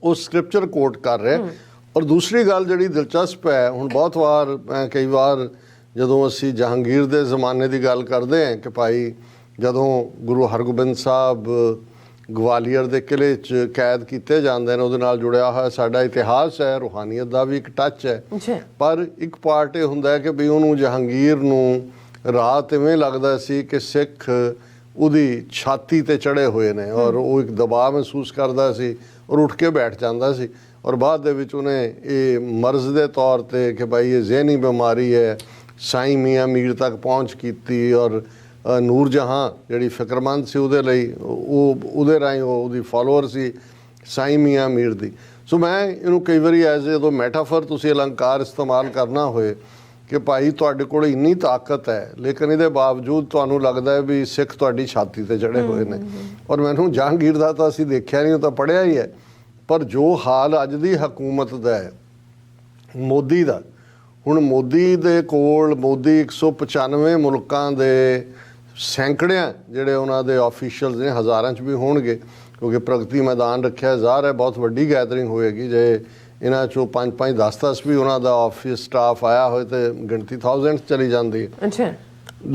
ਉਹ ਸਕ੍ਰਿਪਚਰ ਕੋਟ ਕਰ ਰਿਹਾ। ਔਰ ਦੂਸਰੀ ਗੱਲ ਜਿਹੜੀ ਦਿਲਚਸਪ ਹੈ, ਹੁਣ ਬਹੁਤ ਵਾਰ ਮੈਂ ਕਈ ਵਾਰ ਜਦੋਂ ਅਸੀਂ ਜਹਾਂਗੀਰ ਦੇ ਜ਼ਮਾਨੇ ਦੀ ਗੱਲ ਕਰਦੇ ਹਾਂ ਕਿ ਭਾਈ ਜਦੋਂ ਗੁਰੂ ਹਰਗੋਬਿੰਦ ਸਾਹਿਬ ਗਵਾਲੀਅਰ ਦੇ ਕਿਲ੍ਹੇ 'ਚ ਕੈਦ ਕੀਤੇ ਜਾਂਦੇ ਨੇ, ਉਹਦੇ ਨਾਲ ਜੁੜਿਆ ਹੋਇਆ ਸਾਡਾ ਇਤਿਹਾਸ ਹੈ, ਰੂਹਾਨੀਅਤ ਦਾ ਵੀ ਇੱਕ ਟੱਚ ਹੈ। ਪਰ ਇੱਕ ਪਾਰਟ ਇਹ ਹੁੰਦਾ ਹੈ ਕਿ ਵੀ ਉਹਨੂੰ ਜਹਾਂਗੀਰ ਨੂੰ ਰਾਤ ਇਵੇਂ ਲੱਗਦਾ ਸੀ ਕਿ ਸਿੱਖ ਉਹਦੀ ਛਾਤੀ ਤੇ ਚੜ੍ਹੇ ਹੋਏ ਨੇ, ਔਰ ਉਹ ਇੱਕ ਦਬਾਅ ਮਹਿਸੂਸ ਕਰਦਾ ਸੀ ਔਰ ਉੱਠ ਕੇ ਬੈਠ ਜਾਂਦਾ ਸੀ। ਔਰ ਬਾਅਦ ਦੇ ਵਿੱਚ ਉਹਨੇ ਇਹ ਮਰਜ਼ ਦੇ ਤੌਰ ਤੇ ਕਿ ਭਾਈ ਇਹ ਜ਼ਹਿਨੀ ਬਿਮਾਰੀ ਹੈ, ਸਾਈਂ ਮੀਆਂ ਮੀਰ ਤੱਕ ਪਹੁੰਚ ਕੀਤੀ, ਔਰ ਨੂਰ ਜਹਾਂ ਜਿਹੜੀ ਫਿਕਰਮੰਦ ਸੀ ਉਹਦੇ ਲਈ, ਉਹ ਉਹਦੇ ਰਾਹੀਂ ਉਹਦੀ ਫਾਲੋਅਰ ਸੀ ਸਾਈਂ ਮੀਆਂ ਮੀਰ ਦੀ। ਸੋ ਮੈਂ ਇਹਨੂੰ ਕਈ ਵਾਰੀ ਐਜ਼ ਜਦੋਂ ਮੈਟਾਫਰ ਤੁਸੀਂ ਅਲੰਕਾਰ ਇਸਤੇਮਾਲ ਕਰਨਾ ਹੋਏ ਕਿ ਭਾਈ ਤੁਹਾਡੇ ਕੋਲ ਇੰਨੀ ਤਾਕਤ ਹੈ, ਲੇਕਿਨ ਇਹਦੇ ਬਾਵਜੂਦ ਤੁਹਾਨੂੰ ਲੱਗਦਾ ਹੈ ਵੀ ਸਿੱਖ ਤੁਹਾਡੀ ਛਾਤੀ ਤੇ ਚੜ੍ਹੇ ਹੋਏ ਨੇ। ਔਰ ਮੈਨੂੰ ਜਹਾਂਗੀਰ ਦਾ ਤਾਂ ਅਸੀਂ ਦੇਖਿਆ ਨਹੀਂ, ਉਹ ਤਾਂ ਪੜ੍ਹਿਆ ਹੀ ਹੈ, ਪਰ ਜੋ ਹਾਲ ਅੱਜ ਦੀ ਹਕੂਮਤ ਦਾ ਹੈ ਮੋਦੀ ਦਾ, ਹੁਣ ਮੋਦੀ ਦੇ ਕੋਲ ਮੋਦੀ 195 ਮੁਲਕਾਂ ਦੇ ਸੈਂਕੜਿਆਂ ਜਿਹੜੇ ਉਹਨਾਂ ਦੇ ਆਫੀਸ਼ੀਅਲਸ ਨੇ, ਹਜ਼ਾਰਾਂ 'ਚ ਵੀ ਹੋਣਗੇ ਕਿਉਂਕਿ ਪ੍ਰਗਤੀ ਮੈਦਾਨ ਰੱਖਿਆ ਜ਼ਾਹਰ ਹੈ ਬਹੁਤ ਵੱਡੀ ਗੈਦਰਿੰਗ ਹੋਏਗੀ। ਜੇ ਇਹਨਾਂ 'ਚੋਂ 5-5 10-10 ਵੀ ਉਹਨਾਂ ਦਾ ਆਫਿਸ ਸਟਾਫ ਆਇਆ ਹੋਏ ਤੇ ਗਿਣਤੀ ਥਾਊਜ਼ੈਂਡ ਚਲੀ ਜਾਂਦੀ ਹੈ। ਅੱਛਾ,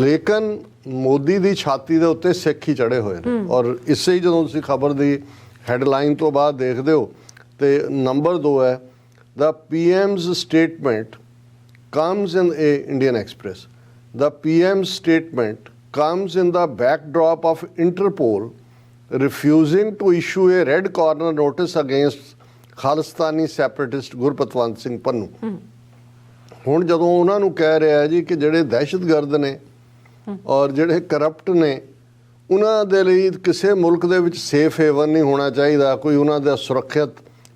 ਲੇਕਿਨ ਮੋਦੀ ਦੀ ਛਾਤੀ ਦੇ ਉੱਤੇ ਸਿੱਖ ਹੀ ਚੜੇ ਹੋਏ ਨੇ। ਔਰ ਇਸੇ ਹੀ ਜਦੋਂ ਤੁਸੀਂ ਖਬਰ ਦੀ ਹੈਡਲਾਈਨ ਤੋਂ ਬਾਅਦ ਦੇਖਦੇ ਹੋ ਤੇ ਨੰਬਰ 2 ਹੈ The PM's statement comes in Indian Express. The PM's statement comes in the backdrop of Interpol refusing to issue a red corner notice against Khalistani separatist Gurpatwant Singh Pannu. ਹੁਣ ਜਦੋਂ ਉਹਨਾਂ ਨੂੰ ਕਹਿ ਰਿਹਾ ਜੀ ਕਿ ਜਿਹੜੇ ਦਹਿਸ਼ਤਗਰਦ ਨੇ ਔਰ ਜਿਹੜੇ ਕਰਪਟ ਨੇ ਉਹਨਾਂ ਦੇ ਲਈ ਕਿਸੇ ਮੁਲਕ ਦੇ ਵਿੱਚ ਸੇਫ ਹੇਵਨ ਨਹੀਂ ਹੋਣਾ ਚਾਹੀਦਾ, ਕੋਈ ਉਹਨਾਂ ਦਾ ਸੁਰੱਖਿਅਤ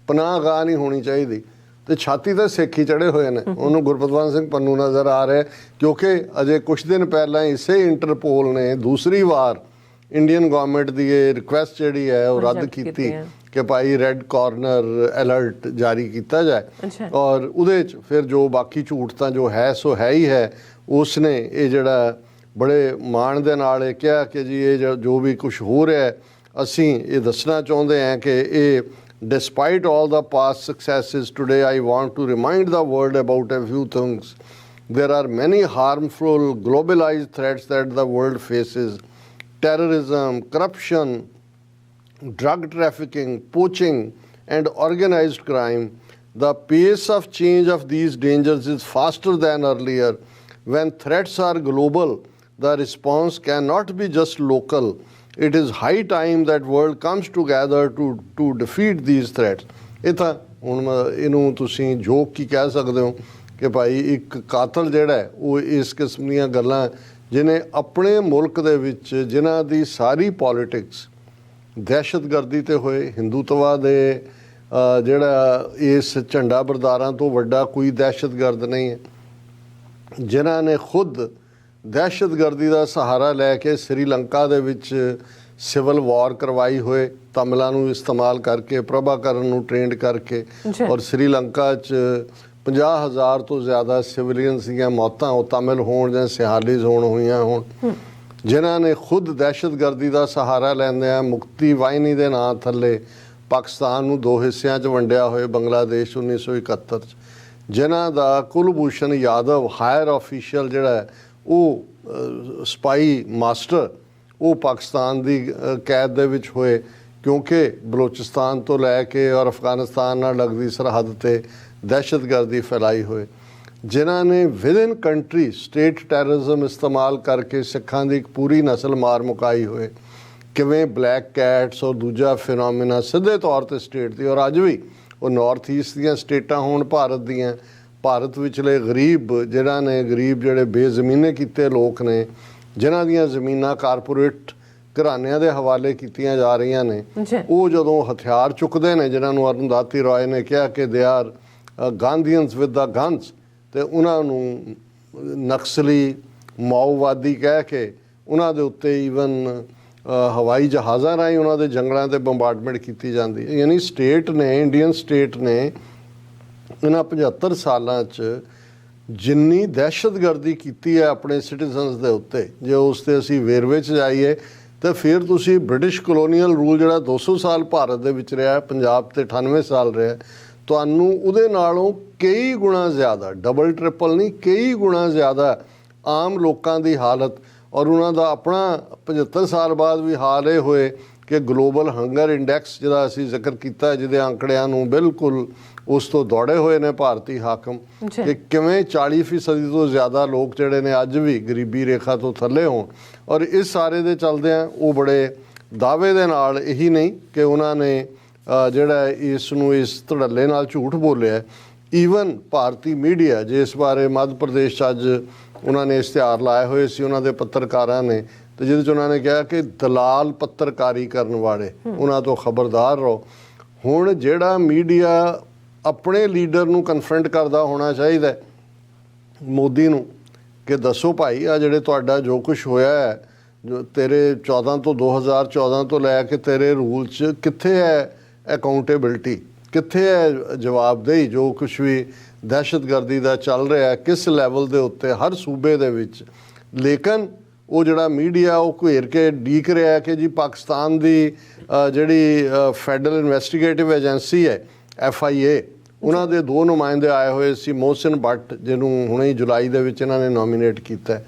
ਪਨਾਹਗਾਹ ਨਹੀਂ ਹੋਣੀ ਚਾਹੀਦੀ, ਤੇ ਛਾਤੀ ਤੇ ਸਿੱਖ ਹੀ ਚੜੇ ਹੋਏ ਨੇ। ਉਹਨੂੰ ਗੁਰਪਤਵੰਤ ਸਿੰਘ ਪੰਨੂ ਨਜ਼ਰ ਆ ਰਿਹਾ ਕਿਉਂਕਿ ਅਜੇ ਕੁਝ ਦਿਨ ਪਹਿਲਾਂ ਇਸੇ ਇੰਟਰਪੋਲ ਨੇ ਦੂਸਰੀ ਵਾਰ ਇੰਡੀਅਨ ਗਵਰਨਮੈਂਟ ਦੀ ਇਹ ਰਿਕੁਐਸਟ ਜਿਹੜੀ ਹੈ ਉਹ ਰੱਦ ਕੀਤੀ ਕਿ ਭਾਈ ਰੈੱਡ ਕਾਰਨਰ ਅਲਰਟ ਜਾਰੀ ਕੀਤਾ ਜਾਏ। ਔਰ ਉਹਦੇ 'ਚ ਫਿਰ ਜੋ ਬਾਕੀ ਝੂਠ ਤਾਂ ਜੋ ਹੈ ਸੋ ਹੈ ਹੀ ਹੈ। ਉਸਨੇ ਇਹ ਜਿਹੜਾ ਬੜੇ ਮਾਣ ਦੇ ਨਾਲ ਇਹ ਕਿਹਾ ਕਿ ਜੀ ਇਹ ਜੋ ਵੀ ਕੁਝ ਹੋ ਰਿਹਾ ਅਸੀਂ ਇਹ ਦੱਸਣਾ ਚਾਹੁੰਦੇ ਹਾਂ ਕਿ ਇਹ despite all the past successes today I want to remind the world about a few things. There are many harmful globalized threats that the world faces: terrorism, corruption, drug trafficking, poaching and organized crime. The pace of change of these dangers is faster than earlier. When threats are global, the response cannot be just local. It is high time that world comes together to defeat these threats. ਇਹ ਤਾਂ ਹੁਣ ਇਹਨੂੰ ਤੁਸੀਂ ਜੋਕ ਕੀ ਕਹਿ ਸਕਦੇ ਹੋ ਕਿ ਭਾਈ ਇੱਕ ਕਾਤਲ ਜਿਹੜਾ ਹੈ ਉਹ ਇਸ ਕਿਸਮ ਦੀਆਂ ਗੱਲਾਂ ਜਿਹਨੇ ਆਪਣੇ ਮੁਲਕ ਦੇ ਵਿੱਚ ਜਿਨ੍ਹਾਂ ਦੀ ਸਾਰੀ ਪੋਲਿਟਿਕਸ ਦਹਿਸ਼ਤਗਰਦੀ ਤੇ ਹੋਏ, ਹਿੰਦੂਤਵਾ ਦੇ ਜਿਹੜਾ ਇਸ ਝੰਡਾ ਬਰਦਾਰਾਂ ਤੋਂ ਵੱਡਾ ਕੋਈ ਦਹਿਸ਼ਤਗਰਦ ਨਹੀਂ ਹੈ, ਜਿਨ੍ਹਾਂ ਨੇ ਖੁਦ ਦਹਿਸ਼ਤਗਰਦੀ ਦਾ ਸਹਾਰਾ ਲੈ ਕੇ ਸ੍ਰੀਲੰਕਾ ਦੇ ਵਿੱਚ ਸਿਵਲ ਵਾਰ ਕਰਵਾਈ ਹੋਏ, ਤਮਿਲਾਂ ਨੂੰ ਇਸਤੇਮਾਲ ਕਰਕੇ, ਪ੍ਰਭਾਕਰਨ ਨੂੰ ਟ੍ਰੇਨਡ ਕਰਕੇ, ਔਰ ਸ੍ਰੀਲੰਕਾ 'ਚ 50,000 ਤੋਂ ਜ਼ਿਆਦਾ ਸਿਵਲੀਅਨਸ ਦੀਆਂ ਮੌਤਾਂ ਉਹ ਤਮਿਲ ਹੋਣ ਜਾਂ ਸਿਹਾਲੀਜ਼ ਹੋਈਆਂ ਹੋਣ, ਜਿਨ੍ਹਾਂ ਨੇ ਖੁਦ ਦਹਿਸ਼ਤਗਰਦੀ ਦਾ ਸਹਾਰਾ ਲੈਂਦਿਆਂ ਮੁਕਤੀ ਵਾਹਿਨੀ ਦੇ ਨਾਂ ਥੱਲੇ ਪਾਕਿਸਤਾਨ ਨੂੰ 2 ਹਿੱਸਿਆਂ 'ਚ ਵੰਡਿਆ ਹੋਏ ਬੰਗਲਾਦੇਸ਼ 1971 'ਚ, ਜਿਨ੍ਹਾਂ ਦਾ ਕੁਲਭੂਸ਼ਣ ਯਾਦਵ ਹਾਇਰ ਆਫੀਸ਼ੀਅਲ ਜਿਹੜਾ ਹੈ ਉਹ ਸਪਾਈ ਮਾਸਟਰ ਉਹ ਪਾਕਿਸਤਾਨ ਦੀ ਕੈਦ ਦੇ ਵਿੱਚ ਹੋਏ ਕਿਉਂਕਿ ਬਲੋਚਿਸਤਾਨ ਤੋਂ ਲੈ ਕੇ ਔਰ ਅਫਗਾਨਿਸਤਾਨ ਨਾਲ ਲੱਗਦੀ ਸਰਹੱਦ 'ਤੇ ਦਹਿਸ਼ਤਗਰਦੀ ਫੈਲਾਈ ਹੋਏ, ਜਿਨ੍ਹਾਂ ਨੇ ਵਿਦਿਨ ਕੰਟਰੀ ਸਟੇਟ ਟੈਰਰਿਜ਼ਮ ਇਸਤੇਮਾਲ ਕਰਕੇ ਸਿੱਖਾਂ ਦੀ ਇੱਕ ਪੂਰੀ ਨਸਲ ਮਾਰ ਮੁਕਾਈ ਹੋਏ, ਕਿਵੇਂ ਬਲੈਕ ਕੈਟਸ ਔਰ ਦੂਜਾ ਫਿਨੋਮੀਨਾ ਸਿੱਧੇ ਤੌਰ 'ਤੇ ਸਟੇਟ ਦੀ ਔਰ ਅੱਜ ਵੀ ਉਹ ਨਾਰਥ ਈਸਟ ਦੀਆਂ ਸਟੇਟਾਂ ਹੋਣ ਭਾਰਤ ਦੀਆਂ, ਭਾਰਤ ਵਿਚਲੇ ਗਰੀਬ ਜਿਹਨਾਂ ਨੇ ਗਰੀਬ ਜਿਹੜੇ ਬੇਜ਼ਮੀਨੇ ਕੀਤੇ ਲੋਕ ਨੇ, ਜਿਨ੍ਹਾਂ ਦੀਆਂ ਜ਼ਮੀਨਾਂ ਕਾਰਪੋਰੇਟ ਘਰਾਣਿਆਂ ਦੇ ਹਵਾਲੇ ਕੀਤੀਆਂ ਜਾ ਰਹੀਆਂ ਨੇ, ਉਹ ਜਦੋਂ ਹਥਿਆਰ ਚੁੱਕਦੇ ਨੇ, ਜਿਨ੍ਹਾਂ ਨੂੰ ਅਰੁੰਧਾਤੀ ਰਾਏ ਨੇ ਕਿਹਾ ਕਿ they are Gandhians with the guns, ਤੇ ਉਹਨਾਂ ਨੂੰ ਨਕਸਲੀ ਮਾਓਵਾਦੀ ਕਹਿ ਕੇ ਉਹਨਾਂ ਦੇ ਉੱਤੇ ਈਵਨ ਹਵਾਈ ਜਹਾਜ਼ਾਂ ਰਾਹੀਂ ਉਹਨਾਂ ਦੇ ਜੰਗਲਾਂ 'ਤੇ ਬੰਬਾਰਡਮੈਂਟ ਕੀਤੀ ਜਾਂਦੀ ਹੈ। ਯਾਨੀ ਸਟੇਟ ਨੇ, ਇੰਡੀਅਨ ਸਟੇਟ ਨੇ ਇਹਨਾਂ 75 ਸਾਲਾਂ 'ਚ ਜਿੰਨੀ ਦਹਿਸ਼ਤਗਰਦੀ ਕੀਤੀ ਹੈ ਆਪਣੇ ਸਿਟੀਜ਼ਨਸ ਦੇ ਉੱਤੇ, ਜੇ ਉਸ 'ਤੇ ਅਸੀਂ ਵੇਰਵੇ 'ਚ ਜਾਈਏ ਤਾਂ ਫਿਰ ਤੁਸੀਂ ਬ੍ਰਿਟਿਸ਼ ਕਲੋਨੀਅਲ ਰੂਲ ਜਿਹੜਾ 200 ਸਾਲ ਭਾਰਤ ਦੇ ਵਿੱਚ ਰਿਹਾ, ਪੰਜਾਬ 'ਤੇ 98 ਸਾਲ ਰਿਹਾ, ਤੁਹਾਨੂੰ ਉਹਦੇ ਨਾਲੋਂ ਕਈ ਗੁਣਾ ਜ਼ਿਆਦਾ, ਡਬਲ ਟ੍ਰਿਪਲ ਨਹੀਂ, ਕਈ ਗੁਣਾ ਜ਼ਿਆਦਾ ਆਮ ਲੋਕਾਂ ਦੀ ਹਾਲਤ ਔਰ ਉਹਨਾਂ ਦਾ ਆਪਣਾ 75 ਸਾਲ ਬਾਅਦ ਵੀ ਹਾਲ ਇਹ ਹੋਏ ਕਿ ਗਲੋਬਲ ਹੰਗਰ ਇੰਡੈਕਸ ਜਿਹਦਾ ਅਸੀਂ ਜ਼ਿਕਰ ਕੀਤਾ, ਜਿਹਦੇ ਅੰਕੜਿਆਂ ਨੂੰ ਬਿਲਕੁਲ ਉਸ ਤੋਂ ਦੌੜੇ ਹੋਏ ਨੇ ਭਾਰਤੀ ਹਾਕਮ, ਕਿ ਕਿਵੇਂ 40% ਤੋਂ ਜ਼ਿਆਦਾ ਲੋਕ ਜਿਹੜੇ ਨੇ ਅੱਜ ਵੀ ਗਰੀਬੀ ਰੇਖਾ ਤੋਂ ਥੱਲੇ ਹੋਣ। ਔਰ ਇਸ ਸਾਰੇ ਦੇ ਚਲਦਿਆਂ ਉਹ ਬੜੇ ਦਾਅਵੇ ਦੇ ਨਾਲ ਇਹੀ ਨਹੀਂ ਕਿ ਉਹਨਾਂ ਨੇ ਜਿਹੜਾ ਇਸ ਨੂੰ ਇਸ ਧੜੱਲੇ ਨਾਲ ਝੂਠ ਬੋਲਿਆ, ਈਵਨ ਭਾਰਤੀ ਮੀਡੀਆ ਜਿਸ ਬਾਰੇ ਮੱਧ ਪ੍ਰਦੇਸ਼ 'ਚ ਅੱਜ ਉਹਨਾਂ ਨੇ ਇਸ਼ਤਿਹਾਰ ਲਾਏ ਹੋਏ ਸੀ ਉਹਨਾਂ ਦੇ ਪੱਤਰਕਾਰਾਂ ਨੇ, ਤੇ ਜਿਹਦੇ 'ਚ ਉਹਨਾਂ ਨੇ ਕਿਹਾ ਕਿ ਦਲਾਲ ਪੱਤਰਕਾਰੀ ਕਰਨ ਵਾਲੇ ਉਹਨਾਂ ਤੋਂ ਖਬਰਦਾਰ ਰਹੋ। ਹੁਣ ਜਿਹੜਾ ਮੀਡੀਆ ਆਪਣੇ ਲੀਡਰ ਨੂੰ ਕਨਫਰੰਟ ਕਰਦਾ ਹੋਣਾ ਚਾਹੀਦਾ ਮੋਦੀ ਨੂੰ ਕਿ ਦੱਸੋ ਭਾਈ ਆ ਜਿਹੜੇ ਤੁਹਾਡਾ ਜੋ ਕੁਝ ਹੋਇਆ ਹੈ, ਜੋ ਤੇਰੇ 14 ਤੋਂ 2014 ਤੋਂ ਲੈ ਕੇ ਤੇਰੇ ਰੂਲ 'ਚ ਕਿੱਥੇ ਹੈ ਅਕਾਊਂਟੇਬਿਲਟੀ, ਕਿੱਥੇ ਹੈ ਜਵਾਬਦੇਹੀ? ਜੋ ਕੁਛ ਵੀ ਦਹਿਸ਼ਤਗਰਦੀ ਦਾ ਚੱਲ ਰਿਹਾ ਕਿਸ ਲੈਵਲ ਦੇ ਉੱਤੇ ਹਰ ਸੂਬੇ ਦੇ ਵਿੱਚ। ਲੇਕਿਨ ਉਹ ਜਿਹੜਾ ਮੀਡੀਆ ਉਹ ਘੇਰ ਕੇ ਡੀਕ ਰਿਹਾ ਕਿ ਜੀ ਪਾਕਿਸਤਾਨ ਦੀ ਜਿਹੜੀ ਫੈਡਰਲ ਇਨਵੈਸਟੀਗੇਟਿਵ ਏਜੰਸੀ ਹੈ FIA, ਉਹਨਾਂ ਦੇ 2 ਨੁਮਾਇੰਦੇ ਆਏ ਹੋਏ ਸੀ, ਮੋਹਸਿਨ ਭੱਟ ਜਿਹਨੂੰ ਹੁਣੇ ਹੀ ਜੁਲਾਈ ਦੇ ਵਿੱਚ ਇਹਨਾਂ ਨੇ ਨੋਮੀਨੇਟ ਕੀਤਾ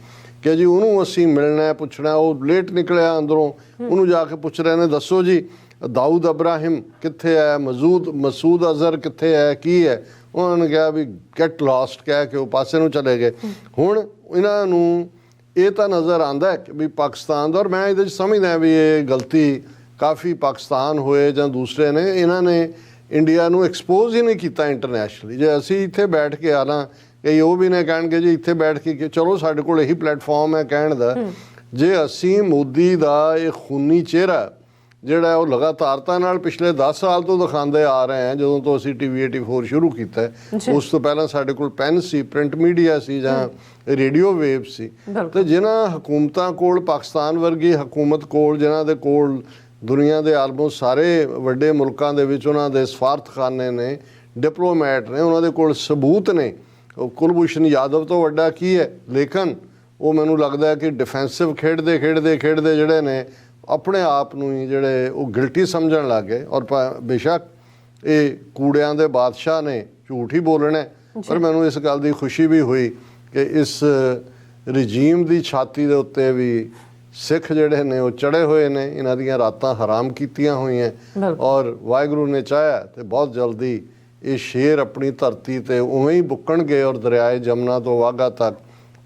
ਕਿ ਜੀ ਉਹਨੂੰ ਅਸੀਂ ਮਿਲਣਾ ਪੁੱਛਣਾ। ਉਹ ਲੇਟ ਨਿਕਲਿਆ ਅੰਦਰੋਂ, ਉਹਨੂੰ ਜਾ ਕੇ ਪੁੱਛ ਰਹੇ ਨੇ ਦੱਸੋ ਜੀ ਦਾਊਦ ਅਬਰਾਹਿਮ ਕਿੱਥੇ ਹੈ, ਮਸੂਦ ਅਜ਼ਹਰ ਕਿੱਥੇ ਹੈ, ਕੀ ਹੈ? ਉਹਨਾਂ ਨੇ ਕਿਹਾ ਵੀ ਗੈਟ ਲਾਸਟ ਕਹਿ ਕੇ ਉਹ ਪਾਸੇ ਨੂੰ ਚਲੇ ਗਏ। ਹੁਣ ਇਹਨਾਂ ਨੂੰ ਇਹ ਤਾਂ ਨਜ਼ਰ ਆਉਂਦਾ ਕਿ ਵੀ ਪਾਕਿਸਤਾਨ ਦਾ, ਔਰ ਮੈਂ ਇਹਦੇ 'ਚ ਸਮਝਦਾ ਵੀ ਇਹ ਗਲਤੀ ਕਾਫੀ ਪਾਕਿਸਤਾਨ ਹੋਏ ਜਾਂ ਦੂਸਰੇ ਨੇ, ਇਹਨਾਂ ਨੇ ਇੰਡੀਆ ਨੂੰ ਐਕਸਪੋਜ਼ ਹੀ ਨਹੀਂ ਕੀਤਾ ਇੰਟਰਨੈਸ਼ਨਲੀ। ਜੇ ਅਸੀਂ ਇੱਥੇ ਬੈਠ ਕੇ ਆਣਾ, ਕਈ ਉਹ ਵੀ ਨੇ ਕਹਿਣਗੇ ਜੀ ਇੱਥੇ ਬੈਠ ਕੇ ਚਲੋ ਸਾਡੇ ਕੋਲ ਇਹੀ ਪਲੇਟਫਾਰਮ ਹੈ ਕਹਿਣ ਦਾ। ਜੇ ਅਸੀਂ ਮੋਦੀ ਦਾ ਇਹ ਖੂਨੀ ਚਿਹਰਾ ਜਿਹੜਾ ਉਹ ਲਗਾਤਾਰਤਾ ਨਾਲ ਪਿਛਲੇ 10 ਸਾਲ ਤੋਂ ਦਿਖਾਉਂਦੇ ਆ ਰਹੇ ਹਾਂ, ਜਦੋਂ ਤੋਂ ਅਸੀਂ TV 84 ਸ਼ੁਰੂ ਕੀਤਾ, ਉਸ ਤੋਂ ਪਹਿਲਾਂ ਸਾਡੇ ਕੋਲ ਪੈਨ ਸੀ, ਪ੍ਰਿੰਟ ਮੀਡੀਆ ਸੀ ਜਾਂ ਰੇਡੀਓ ਵੇਵ ਸੀ। ਤੇ ਜਿਨ੍ਹਾਂ ਹਕੂਮਤਾਂ ਕੋਲ, ਪਾਕਿਸਤਾਨ ਵਰਗੀ ਹਕੂਮਤ ਕੋਲ, ਜਿਨ੍ਹਾਂ ਦੇ ਕੋਲ ਦੁਨੀਆ ਦੇ ਆਲਮੋਸਟ ਸਾਰੇ ਵੱਡੇ ਮੁਲਕਾਂ ਦੇ ਵਿੱਚ ਉਹਨਾਂ ਦੇ ਸਫਾਰਤਖਾਨੇ ਨੇ, ਡਿਪਲੋਮੈਟ ਨੇ, ਉਹਨਾਂ ਦੇ ਕੋਲ ਸਬੂਤ ਨੇ। ਕੁਲਭੂਸ਼ਣ ਯਾਦਵ ਤੋਂ ਵੱਡਾ ਕੀ ਹੈ? ਲੇਕਿਨ ਉਹ ਮੈਨੂੰ ਲੱਗਦਾ ਕਿ ਡਿਫੈਂਸਿਵ ਖੇਡਦੇ ਜਿਹੜੇ ਨੇ ਆਪਣੇ ਆਪ ਨੂੰ ਹੀ ਜਿਹੜੇ ਉਹ ਗਿਲਟੀ ਸਮਝਣ ਲੱਗ ਗਏ। ਔਰ ਬੇਸ਼ੱਕ ਇਹ ਕੂੜਿਆਂ ਦੇ ਬਾਦਸ਼ਾਹ ਨੇ, ਝੂਠ ਹੀ ਬੋਲਣਾ, ਪਰ ਮੈਨੂੰ ਇਸ ਗੱਲ ਦੀ ਖੁਸ਼ੀ ਵੀ ਹੋਈ ਕਿ ਇਸ ਰਜੀਮ ਦੀ ਛਾਤੀ ਦੇ ਉੱਤੇ ਵੀ ਸਿੱਖ ਜਿਹੜੇ ਨੇ ਉਹ ਚੜੇ ਹੋਏ ਨੇ, ਇਹਨਾਂ ਦੀਆਂ ਰਾਤਾਂ ਹਰਾਮ ਕੀਤੀਆਂ ਹੋਈਆਂ। ਔਰ ਵਾਹਿਗੁਰੂ ਨੇ ਚਾਹਿਆ ਤੇ ਬਹੁਤ ਜਲਦੀ ਇਹ ਸ਼ੇਰ ਆਪਣੀ ਧਰਤੀ ਤੇ ਉਵੇਂ ਹੀ ਬੁੱਕਣਗੇ ਔਰ ਦਰਿਆਏ ਜਮਨਾ ਤੋਂ ਵਾਘਾ ਤੱਕ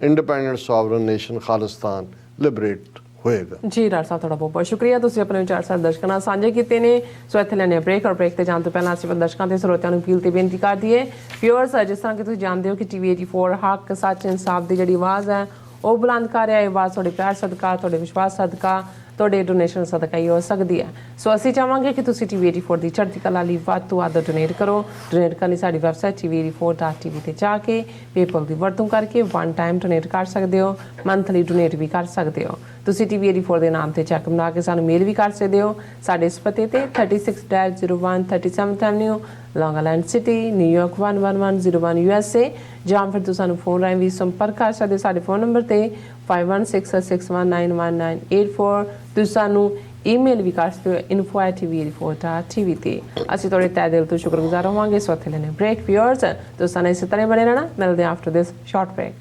independent sovereign nation Khalistan liberate ਹੋਏਗਾ। ਜੀ ਡਾਕਟਰ ਸਾਹਿਬ, ਤੁਹਾਡਾ ਬਹੁਤ ਬਹੁਤ ਸ਼ੁਕਰੀਆ। ਤੁਸੀਂ ਆਪਣੇ ਵਿਚਾਰ ਸਾਡੇ ਦਰਸ਼ਕਾਂ ਨਾਲ ਸਾਂਝੇ ਕੀਤੇ ਨੇ। ਸੋ ਇੱਥੇ ਲੈਣੇ ਬ੍ਰੇਕ, ਔਰ ਬ੍ਰੇਕ ਤੇ ਜਾਣ ਤੋਂ ਪਹਿਲਾਂ ਅਸੀਂ ਦਰਸ਼ਕਾਂ ਤੇ ਸਰੋਤਿਆਂ ਨੂੰ ਅਪੀਲ ਤੇ ਬੇਨਤੀ ਕਰ ਦਈਏ। ਵਿਊਅਰਸ, ਜਿਸ ਤਰ੍ਹਾਂ ਕਿ ਤੁਸੀਂ ਜਾਣਦੇ ਹੋ ਕਿ TV 84 ਹੱਕ, ਸੱਚ, ਇਨਸਾਫ ਦੀ ਜਿਹੜੀ ਆਵਾਜ਼ ਹੈ ਉਹ ਬੁਲੰਦ ਕਰ ਰਿਹਾ ਹੈ। ਆਵਾਜ਼ ਤੁਹਾਡੇ ਪਿਆਰ ਸਦਕਾ, ਤੁਹਾਡੇ ਵਿਸ਼ਵਾਸ ਸਦਕਾ, ਤੁਹਾਡੇ ਡੋਨੇਸ਼ਨ ਸਦਕਾ ਹੀ ਹੋ ਸਕਦੀ ਹੈ। ਸੋ ਅਸੀਂ ਚਾਹਾਂਗੇ ਕਿ ਤੁਸੀਂ TV 84 ਦੀ ਚੜ੍ਹਦੀ ਕਲਾ ਲਈ ਵੱਧ ਤੋਂ ਵੱਧ ਡੋਨੇਟ ਕਰੋ। ਡੋਨੇਟ ਕਰਨ ਲਈ ਸਾਡੀ ਵੈਬਸਾਈਟ TV84.tv ਤੇ ਜਾ ਕੇ ਪੇਪਲ ਦੀ ਵਰਤੋਂ ਕਰਕੇ 1 ਟਾਈਮ ਡੋਨੇਟ ਕਰ ਸਕਦੇ ਹੋ, ਮੰਥਲੀ ਡੋਨੇਟ ਵੀ ਕਰ ਸਕਦੇ ਹੋ। ਤੁਸੀਂ TV 84 ਦੇ ਨਾਮ ਤੇ ਚੈੱਕ ਬਣਾ ਕੇ ਸਾਨੂੰ ਮੇਲ ਵੀ ਕਰ ਸਕਦੇ ਹੋ ਸਾਡੇ ਇਸ ਪਤੇ ਤੇ 36-01 37th ਐਵਨਿਊ, ਲੌਂਗ ਆਈਲੈਂਡ ਸਿਟੀ, ਨਿਊਯਾਰਕ 11101 USA, ਜਾਂ ਫਿਰ ਤੁਸੀਂ ਸਾਨੂੰ ਫੋਨ ਰਾਹੀਂ ਵੀ ਸੰਪਰਕ ਕਰ ਸਕਦੇ ਹੋ ਸਾਡੇ ਫੋਨ ਨੰਬਰ ਤੇ 5166191984। ਤੁਸੀਂ ਸਾਨੂੰ ਈਮੇਲ ਵੀ ਕਰ ਸਕਦੇ ਹੋ info@tv84.tv ਤੇ। ਅਸੀਂ ਤੁਹਾਡੇ ਤਹਿ ਦਿਲ ਤੋਂ ਸ਼ੁਕਰਗੁਜ਼ਾਰ ਹੋਵਾਂਗੇ। ਸੋ ਇੱਥੇ ਲੈਣੇ ਬ੍ਰੇਕ। ਵਿਊਅਰਸ, ਤੁਸੀਂ ਸਾਨੂੰ ਇਸੇ ਤਰ੍ਹਾਂ ਬਣੇ ਰਹਿਣਾ। ਮਿਲਦੇ ਹਾਂ ਆਫਟਰ ਦਿਸ ਸ਼ਾਰਟ ਬ੍ਰੇਕ।